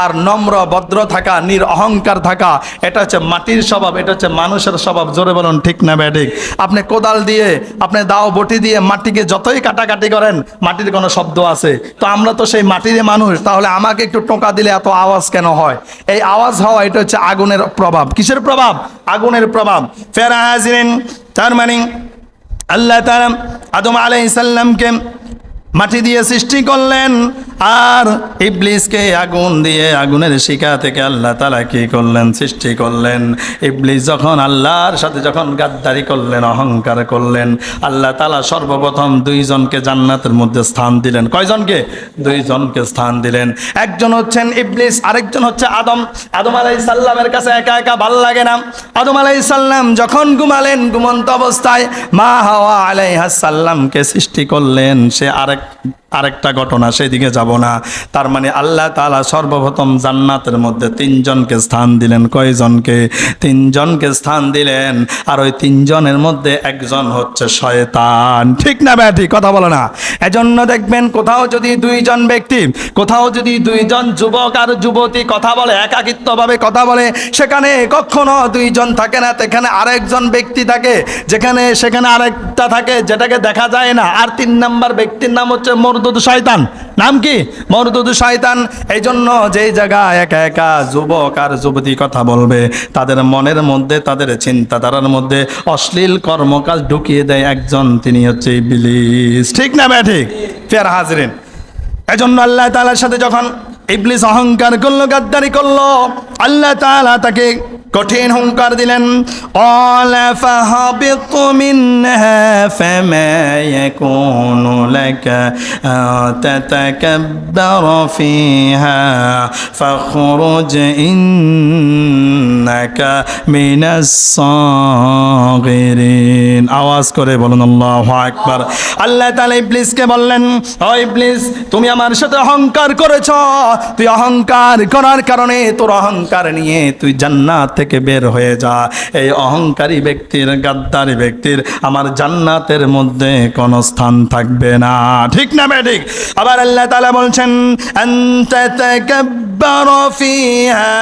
আর নম্র ভদ্র থাকা, অহংকার থাকা, এটা হচ্ছে মাটির স্বভাব, এটা হচ্ছে মানুষের স্বভাব। জোরে বলুন ঠিক না ব্যাঠিক? আপনি কোদাল দিয়ে, আপনি দাও বটি দিয়ে মাটিকে যতই কাটাকাটি করেন, মাটির কোনো শব্দ আছে? তো আমরা তো সেই মাটির মানুষ, তাহলে আমাকে একটু টোকা দিলে এত আওয়াজ কেন হয়? এই আওয়াজ হওয়া এটা হচ্ছে আগুনের প্রভাব। কিসের প্রভাব? আগুনের প্রভাব। প্রিয় হাজিরিন, তার মানে আল্লাহ তাআলা আদম আলাইহিস সালামকে মাটি দিয়ে সৃষ্টি করলেন, আর ইবলিসকে আগুন দিয়ে আগুনের শিখা থেকে আল্লাহ তাআলা কি করলেন, সৃষ্টি করলেন। ইবলিস যখন আল্লাহর সাথে যখন গাদ্দারি করলেন, অহংকার করলেন, আল্লাহ তাআলা সর্বপ্রথম দুইজনকে জান্নাতের মধ্যে স্থান দিলেন। কয়জনকে? দুইজনকে স্থান দিলেন। একজন হচ্ছেন ইবলিস, আরেকজন হচ্ছে আদম। আদম আলাইহিস সালামের কাছে একা একা ভাল লাগে না। আদম আলাইহিস সালাম যখন ঘুমালেন, ঘুমন্ত অবস্থায় মা হাওয়া আলাইহাস সালামকে সৃষ্টি করলেন। সে আরেকটা ঘটনা, সেদিকে যাব না। তার মানে আল্লাহ তাআলা সর্বপ্রথম জান্নাতের মধ্যে তিনজনকে স্থান দিলেন। কয়জনকে? তিনজনকে স্থান দিলেন। আর ওই তিনজনের মধ্যে একজন হচ্ছে শয়তান। ঠিক না ব্যাটি? কথা বলো না। এজন্য দেখবেন কোথাও যদি দুইজন ব্যক্তি, কোথাও যদি দুইজন যুবক আর যুবতী কথা বলে, একাকিত্বভাবে কথা বলে, সেখানে কখনো দুইজন থাকে না, সেখানে আরেকজন ব্যক্তি থাকে, সেখানে আরেকটা থাকে যেটাকে দেখা যায় না। আর তিন নাম্বার ব্যক্তির নাম হচ্ছে মরদুদ শয়তান। নাম কি? মরদুদ শয়তান। এই জন্য যেই জায়গায় একা একা যুবক আর যুবতী কথা বলবে, তাদের মনের মধ্যে, তাদের চিন্তাধারার মধ্যে অশ্লীল কর্মকাজ ঢুকিয়ে দেয় একজন, তিনি হচ্ছে ইবলিস। ঠিক না ভাই? ঠিক। ফের হাজরিন, এজন্য আল্লাহ তাআলার সাথে যখন ইবলিস অহংকার করলো, গাদ্দারি করলো, আল্লাহ তাআলা তাকে কঠিন হুঙ্কার দিলেন। ক্বালা ফাহাবিত মিনহা ফামা ইয়াকুনু লাকা তাতাকাব্বারা ফিহা ফাখরুজ ইন্নাকা মিনাস সাগিরিন। আওয়াজ করে বলুন আল্লাহু আকবার। আল্লাহ তাআলা ইবলিসকে বললেন, ও ইবলিস, তুমি আমার সাথে অহংকার করেছ। তুই অহংকার করার কারণে তোর অহংকার নিয়ে তুই জান্নাত থেকে বের হয়ে যা। এই অহংকারী ব্যক্তির, গাদ্দারি ব্যক্তির আমার জান্নাতের মধ্যে কোনো স্থান থাকবে না। ঠিক না বে ঠিক? আবার আল্লাহ তাআলা বলছেন, আনতা তাকাব্বারু ফিহা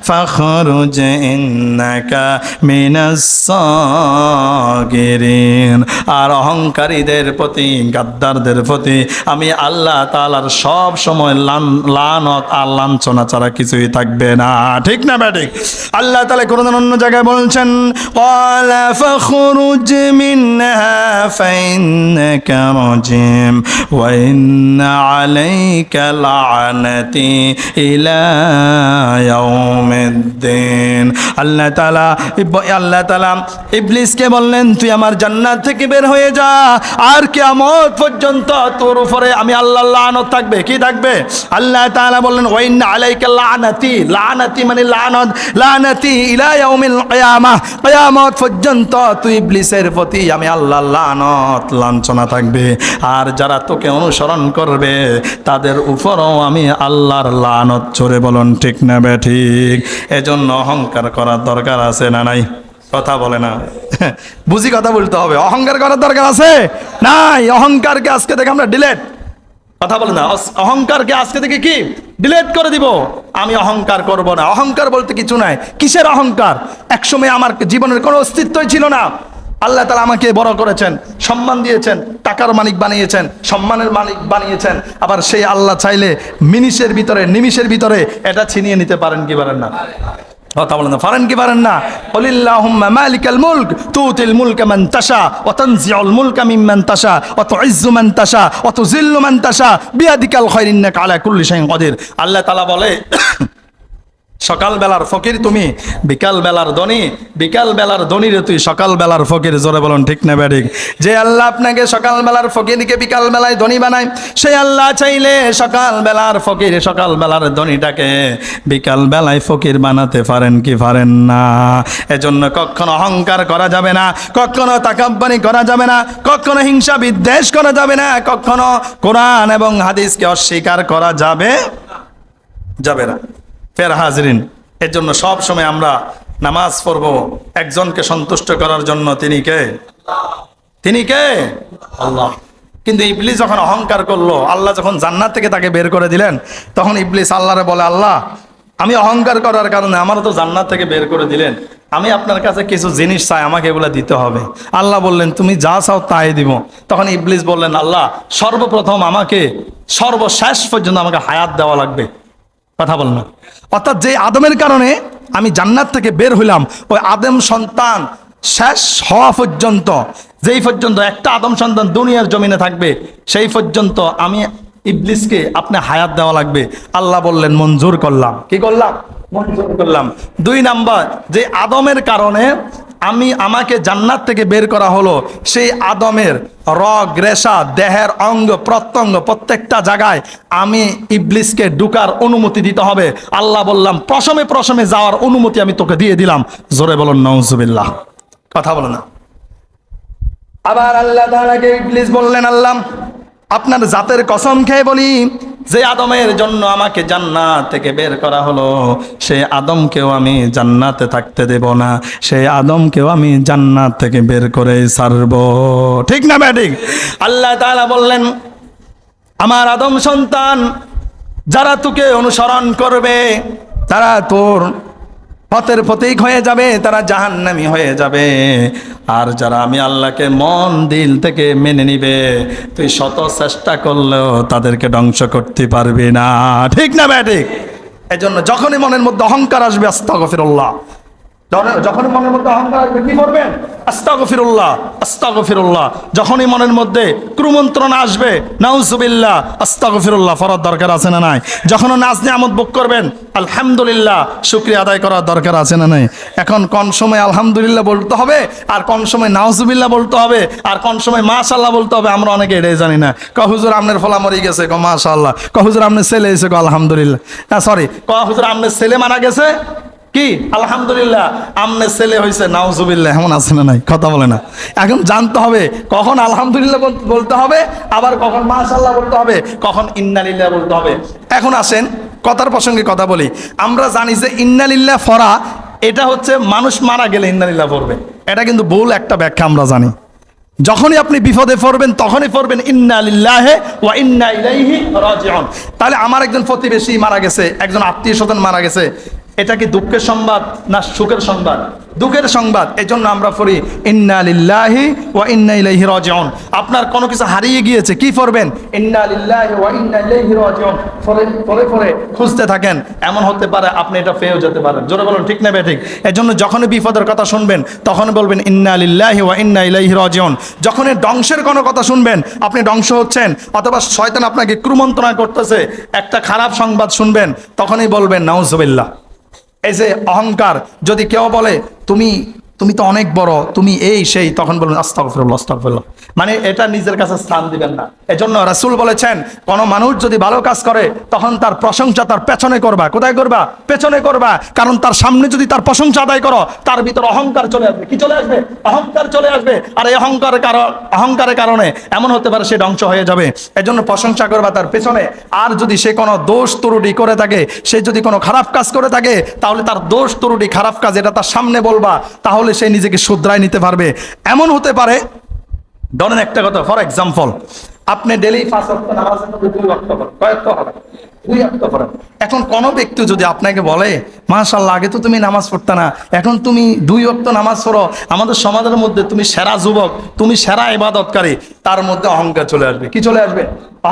ফাখরুজ ইন্নাকা মিনাস সাগিরিন। আর অহংকারীদের প্রতি, গাদ্দারদের প্রতি আমি আল্লাহ তাআলার সব সময় লানত আর লাঞ্ছনা ছাড়া কিছুই থাকবে না। ঠিক না বে ঠিক? আল্লাহ তাআলা কোরআনের অন্য জায়গায় বলছেন, ক্বালা ফাখরুজ মিনহা ফাইন্নাকা রাজিম ওয়া ইন্না আলাইকা লা'নাতি ইলা ইয়াউমিদ্দিন। আল্লাহ তাআলা ইবলিসকে বললেন, তুই আমার জান্নাত থেকে বের হয়ে যা, আর কিয়ামত পর্যন্ত তোর উপরে আমি আল্লাহর লানত থাকবে। কি থাকবে? আল্লাহ তাআলা বললেন, ওয়া ইন্না আলাইকা লা'নাতি। লা'নাতি মানে লানত, লা'নাতি ইলা ইয়াউমিল কিয়ামাহ। কিয়ামত পর্যন্ত তুই ইবলিসের প্রতি আমি আল্লাহর লানত, লাঞ্ছনা থাকবে। আর যারা তোকে অনুসরণ করবে তাদের উপরও আমি আল্লাহর লানত ছড়ে। বলুন ঠিক না বে ঠিক? এজন্য অহংকার করার দরকার আছে না নাই? কথা বলে না। বুঝি কথা বলতে হবে। অহংকার করার দরকার আছে নাই? অহংকারকে আজকে থেকে আমরা ডিলেট, কথা বলে না, অহংকারকে আজকে থেকে কি ডিলেট করে দিব। আমি অহংকার করব না। অহংকার বলতে কিছু নাই। কিসের অহংকার? একসময় আমার জীবনের কোনো অস্তিত্বই ছিল না। আল্লাহ তাআলা আমাকে বড় করেছেন, সম্মান দিয়েছেন, টাকার মালিক বানিয়েছেন, সম্মানের মালিক বানিয়েছেন। আবার সেই আল্লাহ চাইলে মিনিটের ভিতরে, নিমিষের ভিতরে এটা ছিনিয়ে নিতে পারেন কি পারেন না? কথা বলেন না, পারেন কি পারেন না? কুলিল্লাহুম্মা মালিকাল মুলক তুতিল মুলকা মান তাশা ওয়া তানজিউল মুলকা মিম্মান তাশা ওয়া তুইজ্জু মান তাশা ওয়া তুযিল্লু মান তাশা বিয়াদিকাল খায়র ইন্নাকা আলা কুল্লি শাইইন কাদির। আল্লাহ তাআলা বলে, সকাল বেলার ফকির তুমি, বিকাল বেলার ধনী, বিকাল বেলার ধনীরে তুই সকাল বেলার ফকির। জোরে বলুন ঠিক না ব্যাডিক? যে আল্লাহ আপনাকে সকাল বেলার ফকিরকে বিকাল বেলায় ধনী বানায়, সেই আল্লাহ চাইলে সকাল বেলার ফকির, সকাল বেলার ধনীটাকে বিকাল বেলায় ফকির বানাতে পারেন কি পারেন না? এজন্য কখনো অহংকার করা যাবে না, কখনো তাকাব্বুরি করা যাবে না, কখনো হিংসা বিদ্বেষ করা যাবে না, কখনো কোরআন এবং হাদিসকে অস্বীকার করা যাবে না। ফের হাজরিন, এর জন্য সব সময় আমরা নামাজ পড়ব একজনকে সন্তুষ্ট করার জন্য। তিনি কে? তিনি কে? আল্লাহ। কিন্তু ইবলিস যখন অহংকার করলো, আল্লাহ যখন জান্নাত থেকে তাকে বের করে দিলেন, তখন ইবলিস আল্লাহরে বলে, আল্লাহ, আমি অহংকার করার কারণে আমারও তো জান্নাত থেকে বের করে দিলেন, আমি আপনার কাছে কিছু জিনিস চাই, আমাকে এগুলো দিতে হবে। আল্লাহ বললেন, তুমি যা চাও তাই দিব। তখন ইবলিস বললেন, আল্লাহ, সর্বপ্রথম আমাকে সর্বশেষ পর্যন্ত আমাকে হায়াত দেওয়া লাগবে। কথা বল না। অর্থাৎ যে আদমের কারণে আমি জান্নাত থেকে বের হইলাম, ওই আদম সন্তান শেষ হওয়া পর্যন্ত, যেই পর্যন্ত একটা আদম সন্তান দুনিয়ার জমিনে থাকবে, সেই পর্যন্ত আমি ইবলিসকে আপনি হায়াত দেওয়া লাগবে। আল্লাহ বললেন মঞ্জুর করলাম। কি করলাম? মঞ্জুর করলাম। 2 নাম্বার, যে আদমের কারণে আমাকে জান্নাত থেকে বের করা হলো, সেই আদমের রগ রেশা, দেহের অঙ্গ প্রত্যঙ্গ প্রত্যেকটা জায়গায় আমি ইবলিসকে ঢুকার অনুমতি দিতে হবে। আল্লাহ বললাম প্রশমে প্রশমে যাওয়ার অনুমতি আমি তোকে দিয়ে দিলাম। জোরে বলুন নাউজুবিল্লাহ। কথা বলে না। আবার আল্লাহ তাআলাকে ইবলিস বললেন, আল্লাহ আপনার জাতের কসম খেয়ে বলি, যে আদমের জন্য আমাকে জান্নাত থেকে বের করা হলো, সেই আদমকেও আমি জান্নাতে থাকতে দেব না, সেই আদমকেও আমি জান্নাত থেকে বের করে ছাড়ব। ঠিক না ব্যাঠিক? আল্লাহ তাআলা বললেন, আমার আদম সন্তান যারা তোকে অনুসরণ করবে তারা তোর পথের প্রতীক হয়ে যাবে, তারা জাহান্নামী হয়ে যাবে। আর যারা আমি আল্লাহকে মন দিল থেকে মেনে নিবে, তুই শত চেষ্টা করলেও তাদেরকে ধ্বংস করতে পারবি না। ঠিক না ব্যাঠিক? এই জন্য যখনই মনের মধ্যে অহংকার আসবে, আস্তাগফিরুল্লাহ, যখনই মনের মধ্যে অহংকার আসবে কি করবেন? আস্তাগফিরুল্লাহ, আস্তাগফিরুল্লাহ। যখনই মনের মধ্যে কুমন্ত্রণা আসবে, নাউজুবিল্লাহ, আস্তাগফিরুল্লাহ পড়ার দরকার আছে না নাই? যখন নাজ নিয়ামত ভোগ করবেন, আলহামদুলিল্লাহ শুকরিয়া আদায় করার দরকার আছে না নাই? এখন কোন সময় আলহামদুলিল্লাহ বলতে হবে, আর কোন সময় নাউজুবিল্লাহ বলতে হবে, আর কোন সময় মাশাআল্লাহ বলতে হবে, আমরা অনেকে এটাই জানি না। হুজুর আপনার ফলা মরে গেছে, মাশাআল্লাহ। হুজুর আপনার ছেলে এসে, আলহামদুলিল্লাহ। সরি, হুজুর আপনার ছেলে মারা গেছে, কি আলহামদুলিল্লাহ। আমনে ছেলে হয়েছে, নাউজুবিল্লাহ। এমন আছে না নাই? কথা বলে না। এখন জানতে হবে কখন আলহামদুলিল্লাহ বলতে হবে, আবার কখন মাশাআল্লাহ বলতে হবে, কখন ইন্নালিল্লাহ বলতে হবে। এখন আসেন কথার প্রসঙ্গে কথা বলি। আমরা জানি যে ইন্নালিল্লাহ পড়া এটা হচ্ছে মানুষ মারা গেলে ইন্নালিল্লাহ পড়বে, এটা কিন্তু ভুল একটা ব্যাখ্যা আমরা জানি। যখনই আপনি বিপদে পড়বেন তখনই পড়বেন ইন্না লিল্লাহি ওয়া ইন্না ইলাইহি রাজিউন। তাহলে আমার একজন প্রতিবেশী মারা গেছে, একজন আত্মীয় স্বজন মারা গেছে, এটা কি দুঃখের সংবাদ না সুখের সংবাদ? দুঃখের সংবাদ। এই জন্য আমরা পড়ি ইন্না লিল্লাহি ওয়া ইন্না ইলাইহি রাজিউন। আপনার কোনো কিছু হারিয়ে গিয়েছে, কি পড়বেন? ইন্না লিল্লাহি ওয়া ইন্না ইলাইহি রাজিউন। পরে খুঁজতে থাকেন, এমন হতে পারে আপনি এটা পেয়েও যেতে পারেন। জোরে বলুন ঠিক না বেঠিক? এই জন্য যখনই বিপদের কথা শুনবেন তখন বলবেন ইন্না লিল্লাহি ওয়া ইন্না ইলাইহি রাজিউন। যখনই ধ্বংসের কোনো কথা শুনবেন, আপনি ধ্বংস হচ্ছেন অথবা শয়তান আপনাকে কুমন্ত্রণা করতেছে, একটা খারাপ সংবাদ শুনবেন, তখনই বলবেন নাউজুবিল্লাহ। এই যে অহংকার, যদি কেউ বলে তুমি তো অনেক বড়, তুমি এই সেই, তখন বলুন আস্তাগফিরুল্লাহ, আস্তাগফিরুল্লাহ। মানে এটা নিজের কাছে স্থান দিবেন না। এজন্য রাসূল বলেছেন, কোনো মানুষ যদি ভালো কাজ করে তখন তার প্রশংসা তার পেছনে করবা। কোথায় করবা? পেছনে করবা। কারণ তার সামনে যদি তার প্রশংসা আদায় করো, তার ভিতরে অহংকার চলে আসবে। কি চলে আসবে? অহংকার চলে আসবে। আর এই অহংকারের কারণে এমন হতে পারে সে ধ্বংস হয়ে যাবে। এজন্য প্রশংসা করবা তার পেছনে। আর যদি সে কোনো দোষ ত্রুটি করে থাকে, সে যদি কোনো খারাপ কাজ করে থাকে, তাহলে তার দোষ ত্রুটি খারাপ কাজ এটা তার সামনে বলবা, তাহলে সে নিজেকে শুধরায় নিতে পারবে। এমন হতে পারে, ধরেন একটা কথা, ফর এক্সাম্পল, আপনি ডেইলি 5 ওয়াক্ত নামাজের মধ্যে 2 ওয়াক্ত পড়েন, কয় ওয়াক্ত পড়েন? 2 ওয়াক্ত পড়েন। এখন কোন ব্যক্তি যদি আপনাকে বলে মাশাআল্লাহ আগে তো তুমি নামাজ পড়তে না, এখন তুমি 2 ওয়াক্ত নামাজ পড়ো, আমাদের সমাজের মধ্যে তুমি সেরা যুবক, তুমি সেরা ইবাদতকারী, তার মধ্যে অহংকার চলে আসবে। কি চলে আসবে?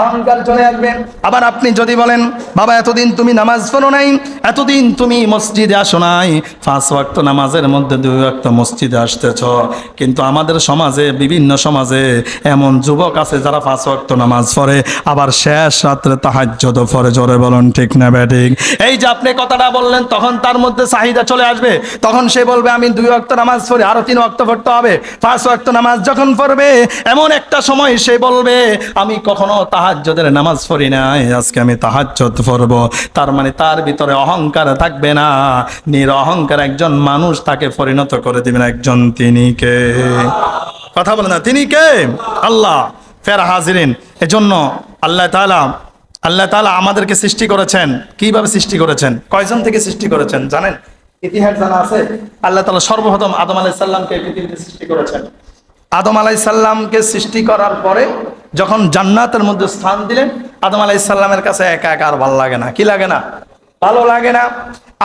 অহংকার চলে আসবে। আবার আপনি যদি বলেন বাবা এতদিন তুমি নামাজ পড়ো নাই, এতদিন তুমি মসজিদে আসো নাই, 5 ওয়াক্ত নামাজের মধ্যে 2 ওয়াক্ত মসজিদে আসতেছ, কিন্তু আমাদের সমাজে, বিভিন্ন সমাজে এমন যুবক আছে যারা 5 ওয়াক্ত নামাজ পড়ে, আবার শেষ রাত্রে তাহাজ্জুদ পড়ে। জোরে বলুন ঠিক না ব্যাঠিক? এই যে আপনি কথাটা বললেন, তখন তার মধ্যে চাহিদা চলে আসবে। তখন সে বলবে আমি 2 ওয়াক্ত নামাজ পড়ি, আরো 3 ওয়াক্ত পড়তে হবে। 5 ওয়াক্ত নামাজ যখন পড়বে, এমন একটা সময় সে বলবে আমি কখনো তাহাজ্জুদের নামাজ পড়ি নাই, আজকে আমি তাহাজ্জুদ পড়ব। তার মানে তার ভিতরে অহংকার থাকবে না, নিরহংকার একজন মানুষ তাকে পরিণত করে দিবেন একজন। তিনি কে? কথা বলে না, তিনি কে? আল্লাহ। ফের হাজিরিন, এজন্য আল্লাহ তাআলা আমাদেরকে সৃষ্টি করেছেন। কিভাবে সৃষ্টি করেছেন? কয়জন থেকে সৃষ্টি করেছেন জানেন? ইতিহাস জানা আছে? আল্লাহ তাআলা সর্বপ্রথম আদম আলাইহিস সালামকে পৃথিবীতে সৃষ্টি করেছেন। আদম আলাইহিস সালামকে সৃষ্টি করার পরে যখন জান্নাতের মধ্যে স্থান দিলেন, আদম আলাইহিস সালামের কাছে একা একা আর ভালো লাগে না। কি লাগে না? ভালো লাগে না।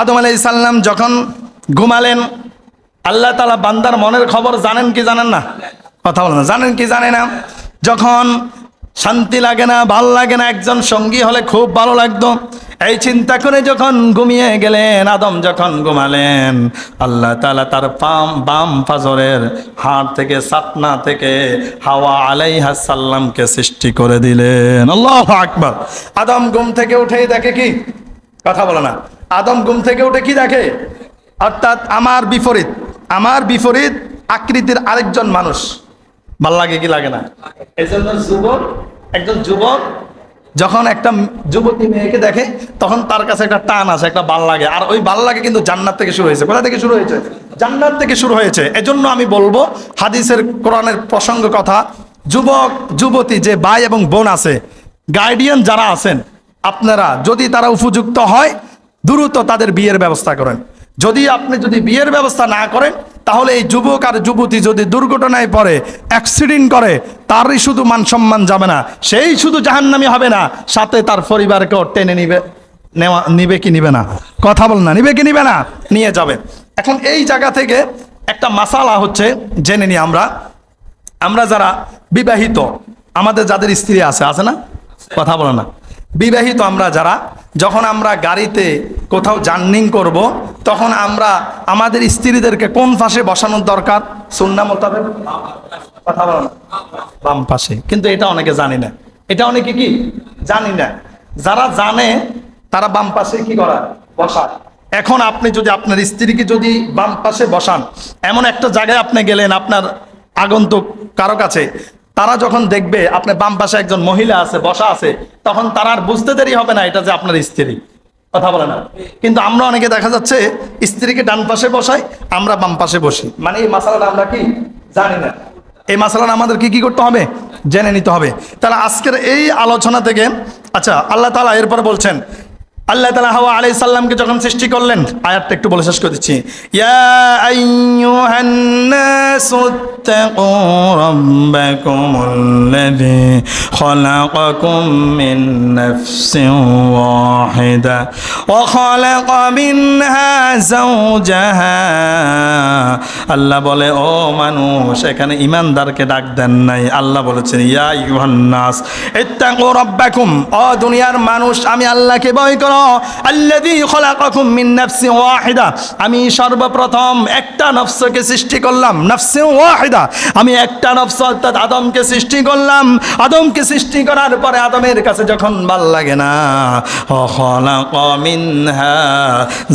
আদম আলাইহিস সালাম যখন ঘুমালেন, আল্লাহ তাআলা বান্দার মনের খবর জানেন কি জানেন না? কথা বলেন না, জানেন কি জানে না? যখন শান্তি লাগে না, ভালো লাগে না, একজন সঙ্গী হলে খুব ভালো লাগতো, এই চিন্তা করে যখন ঘুমিয়ে গেলেন, আদম যখন ঘুমালেন, আল্লাহ তাআলা তার বাম পাজরের হাড় থেকে, সাতনা থেকে হাওয়া আলাইহিস সালামকে সৃষ্টি করে দিলেন। আল্লাহু আকবার। আদম ঘুম থেকে উঠেই দেখে কি? কথা বলে না। আদম ঘুম থেকে উঠে কি দেখে? অর্থাৎ আমার বিপরীত আকৃতির আরেকজন মানুষ। ভাল লাগে কি লাগে না? এই জন্য একজন যুবক যখন একটা যুবতী মেয়েকে দেখে, তখন তার কাছে একটা টান আছে, একটা ভাল লাগে। আর ওই ভাল লাগে কিন্তু জান্নাত থেকে শুরু হয়েছে। কোথা থেকে শুরু হয়েছে? জান্নাত থেকে শুরু হয়েছে। এজন্য আমি বলবো, হাদিসের, কোরআনের প্রসঙ্গ কথা, যুবক যুবতী যে ভাই এবং বোন আছে, গার্ডিয়ান যারা আছেন, আপনারা যদি তারা উপযুক্ত হয়, দ্রুত তাদের বিয়ের ব্যবস্থা করেন। যদি বিয়ের ব্যবস্থা না করেন, তাহলে এই যুবক আর যুবতী যদি দুর্ঘটনায় পড়ে, অ্যাক্সিডেন্ট করে, তারই শুধু মান সম্মান যাবে না, সেই শুধু জাহান্নামী হবে না, সাথে তার পরিবারকেও টেনে নিবে কি নিবে না? কথা বল না, নিবে কি নিবে না? নিয়ে যাবে। এখন এই জায়গা থেকে একটা মাসালা হচ্ছে, জেনে নিই আমরা যারা বিবাহিত, আমাদের যাদের স্ত্রী আছে না? কথা বলে না। বিবাহিত আমরা যারা, যখন আমরা গাড়িতে কোথাও জার্নি করব, তখন আমরা আমাদের স্ত্রীদেরকে কোন পাশে বসানোর দরকার? সুন্নাহ মোতাবেক কথা বলে না, বাম পাশে। কিন্তু এটা অনেকে জানি না, জানি না। যারা জানে তারা বাম পাশে কি করা? বসা। এখন আপনি যদি আপনার স্ত্রীকে যদি বাম পাশে বসান, এমন একটা জায়গায় আপনি গেলেন, আপনার আগন্তুক কারো কাছে, তারা যখন দেখবে আপনার বাম পাশে একজন মহিলা আছে, বসা আছে, তখন তারা আর বুঝতে দেরি হবে না এটা যে আপনার স্ত্রী। কথা বলে না। কিন্তু আমরা অনেকে দেখা যাচ্ছে স্ত্রীকে ডান পাশে বসাই, আমরা বাম পাশে বসি। মানে এই মাসালাটা আমরা কি জানি না। এই মাসালাটা আমাদের কি করতে হবে? জেনে নিতে হবে। তাহলে আজকের এই আলোচনা থেকে, আচ্ছা, আল্লাহ তাআলা এরপরে বলছেন, আল্লাহ তাআলা হাওয়া আলাইহিস সালামকে যখন সৃষ্টি করলেন, আয়াতটা একটু বলে শেষ করে দিচ্ছি। ইয়া আইয়ুহান নাসু ইত্তাকু রাব্বাকুমুল্লাযী খালাকাকুম মিন নাফসিন ওয়াহিদা ওয়া খালাকা মিনহা যাওজাহা। আল্লাহ বলে, ও মানুষ, এখানে ঈমানদারকে ডাক দেন নাই। আল্লাহ বলেছেন, ইয়া আইয়ুহান নাস ইত্তাকু রাব্বাকুম, ও দুনিয়ার মানুষ, আমি আল্লাহকে ভয় করো। আল্লাযী খালাকাকুম মিন নাফসিন ওয়াহিদা, আমি সর্বপ্রথম একটা নফসকে সৃষ্টি করলাম। নাফসিন ওয়াহিদা, আমি একটা নফস অর্থাৎ আদমকে সৃষ্টি করলাম। আদমকে সৃষ্টি করার পরে আদমের কাছে যখন ভাল লাগে না, খালাকা মিনহা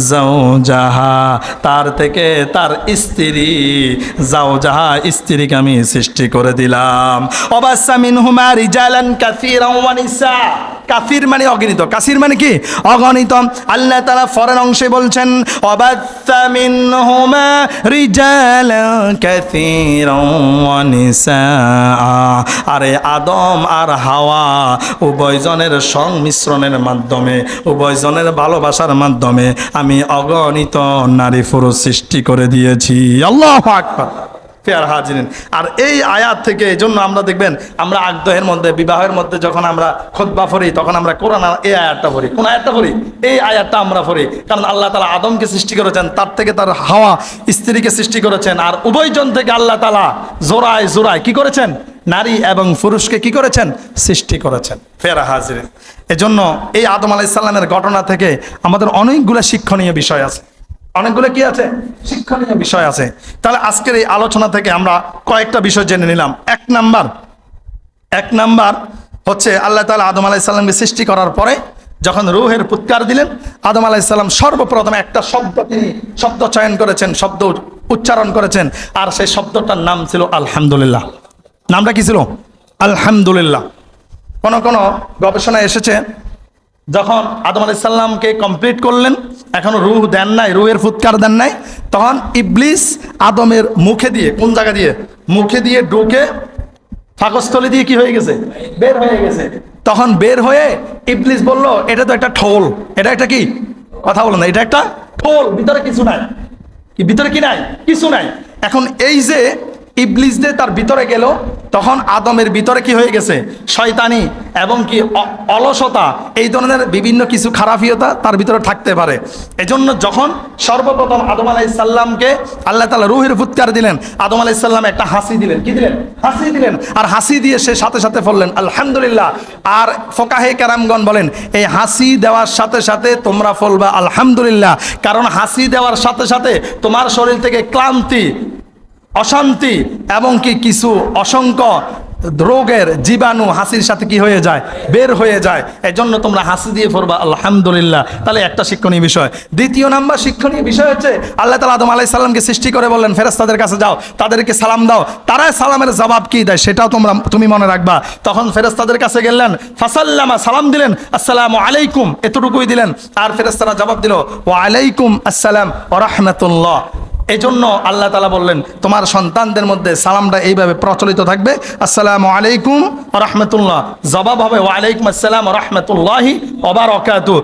যাওজাহা, তার থেকে তার স্ত্রী, যাওজাহা স্ত্রীকে আমি সৃষ্টি করে দিলাম। ওয়াবাসা মিনহুমা রিজালান কাসীরান ওয়া নিসা, কাফির মানে অগণিত, কাসির মানে কি? অগণিত। আল্লাহ তাআলা ফরের অংশে বলছেন, ওয়াবাসা মিনহুমা রিজালান কাসীরান ওয়া নিসা। আরে আদম আর হাওয়া উভয়জনের সংমিশ্রণের মাধ্যমে, উভয়জনের ভালোবাসার মাধ্যমে আমি অগণিত নারী পুরুষ সৃষ্টি করে দিয়েছি। আল্লাহু আকবার। ফেয়ার হাজিরিন, আর এই আয়াত থেকে, এই জন্য আমরা দেখবেন, আমরা আগ্রহের মধ্যে, বিবাহের মধ্যে যখন আমরা খুতবা পড়ি, তখন আমরা কোরআন এই আয়াতটা পড়ি। কোন আয়াতটা পড়ি? এই আয়াতটা আমরা পড়ি। কারণ আল্লাহ তাআলা আদমকে সৃষ্টি করেছেন, তার থেকে তার হাওয়া স্ত্রীকে সৃষ্টি করেছেন, আর উভয়জন থেকে আল্লাহ তাআলা জোড়ায় জোড়ায় কি করেছেন? নারী এবং পুরুষকে কি করেছেন? সৃষ্টি করেছেন। ফেয়ার হাজিরিন, এজন্য এই আদম আলাইহিস সালামের ঘটনা থেকে আমাদের অনেকগুলো শিক্ষণীয় বিষয় আছে। অনেকগুলো কি আছে? শিক্ষণীয় বিষয় আছে। তাহলে আজকের এই আলোচনা থেকে আমরা কয়েকটা বিষয় জেনে নিলাম। এক নাম্বার হচ্ছে, আল্লাহ তাআলা আদম আলাইহিস সালামকে সৃষ্টি করার পরে যখন রূহের ফুৎকার দিলেন, আদম আলাইহিস সালাম সর্বপ্রথম একটা শব্দ চয়ন করেছেন, শব্দ উচ্চারণ করেছেন, আর সেই শব্দটার নাম ছিল আলহামদুলিল্লাহ। নামটা কি ছিল? আলহামদুলিল্লাহ। কোন গবেষণায় এসেছে, যখন আদম আলাইহিস সালামকে কমপ্লিট করলেন, এখনো রূহ দেন নাই, রূহের ফুৎকার দেন নাই, তখন ইবলিস আদমের মুখে দিয়ে, কোন জায়গা দিয়ে? মুখে দিয়ে ঢুকে ফাঁকস্থলী দিয়ে কি হয়ে গেছে? বের হয়ে গেছে। তখন বের হয়ে ইবলিস বলল, এটা তো একটা ঠোল। এটা একটা কি? কথা বলো না, এটা একটা ঠোল, ভিতরে কিছু নাই। কি ভিতরে কি নাই? কিছু নাই। এখন এই যে ইবলিস তার ভিতরে গেল, তখন আদমের ভিতরে কি হয়ে গেছে? শয়তানি এবং কি অলসতা, এই ধরনের বিভিন্ন কিছু খারাপিয়তা তার ভিতরে থাকতে পারে। এজন্য যখন সর্বপ্রথম আদম আলাইহিসসালামকে আল্লাহ তাআলা রূহের ফুৎকার দিলেন, আদম আলাইহিসসালাম একটা হাসি দিলেন। কি দিলেন? হাসি দিলেন। আর হাসি দিয়ে সে সাথে সাথে বললেন আলহামদুলিল্লাহ। আর ফোকাহে কেরামগণ বলেন, এই হাসি দেওয়ার সাথে সাথে তোমরা বলবা আলহামদুলিল্লাহ, কারণ হাসি দেওয়ার সাথে সাথে তোমার শরীর থেকে ক্লান্তি, অশান্তি এবং কি কিছু অসংখ্য রোগের জীবাণু হাসির সাথে কি হয়ে যায়? বের হয়ে যায়। এজন্য তোমরা হাসি দিয়ে পড়বা আলহামদুলিল্লাহ। তাহলে একটা শিক্ষণীয় বিষয়। দ্বিতীয় নাম্বার শিক্ষণীয় বিষয় হচ্ছে, আল্লাহ তাআলা আদম আলাইহিস সালামকে সৃষ্টি করে বললেন ফেরেশতাদের কাছে যাও, তাদেরকে সালাম দাও। তারা সালামের জবাব কি দেয় সেটাও তুমি মনে রাখবা। তখন ফেরেশতাদের কাছে গেলেন, ফাসাল্লামা, সালাম দিলেন, আসসালামু আলাইকুম, এতটুকুই দিলেন। আর ফেরেশতারা জবাব দিল ওয়া আলাইকুম আসসালাম ওয়া রাহমাতুল্লাহ। এই জন্য আল্লাহ তাআলা বললেন তোমার সন্তানদের মধ্যে সালামটা এইভাবে প্রচলিত থাকবে, আসসালামু আলাইকুম ওয়া রাহমাতুল্লাহ। জবাব হবে ওয়া আলাইকুম আসসালাম ওয়া রাহমাতুল্লাহি ওয়া বারাকাতুহু।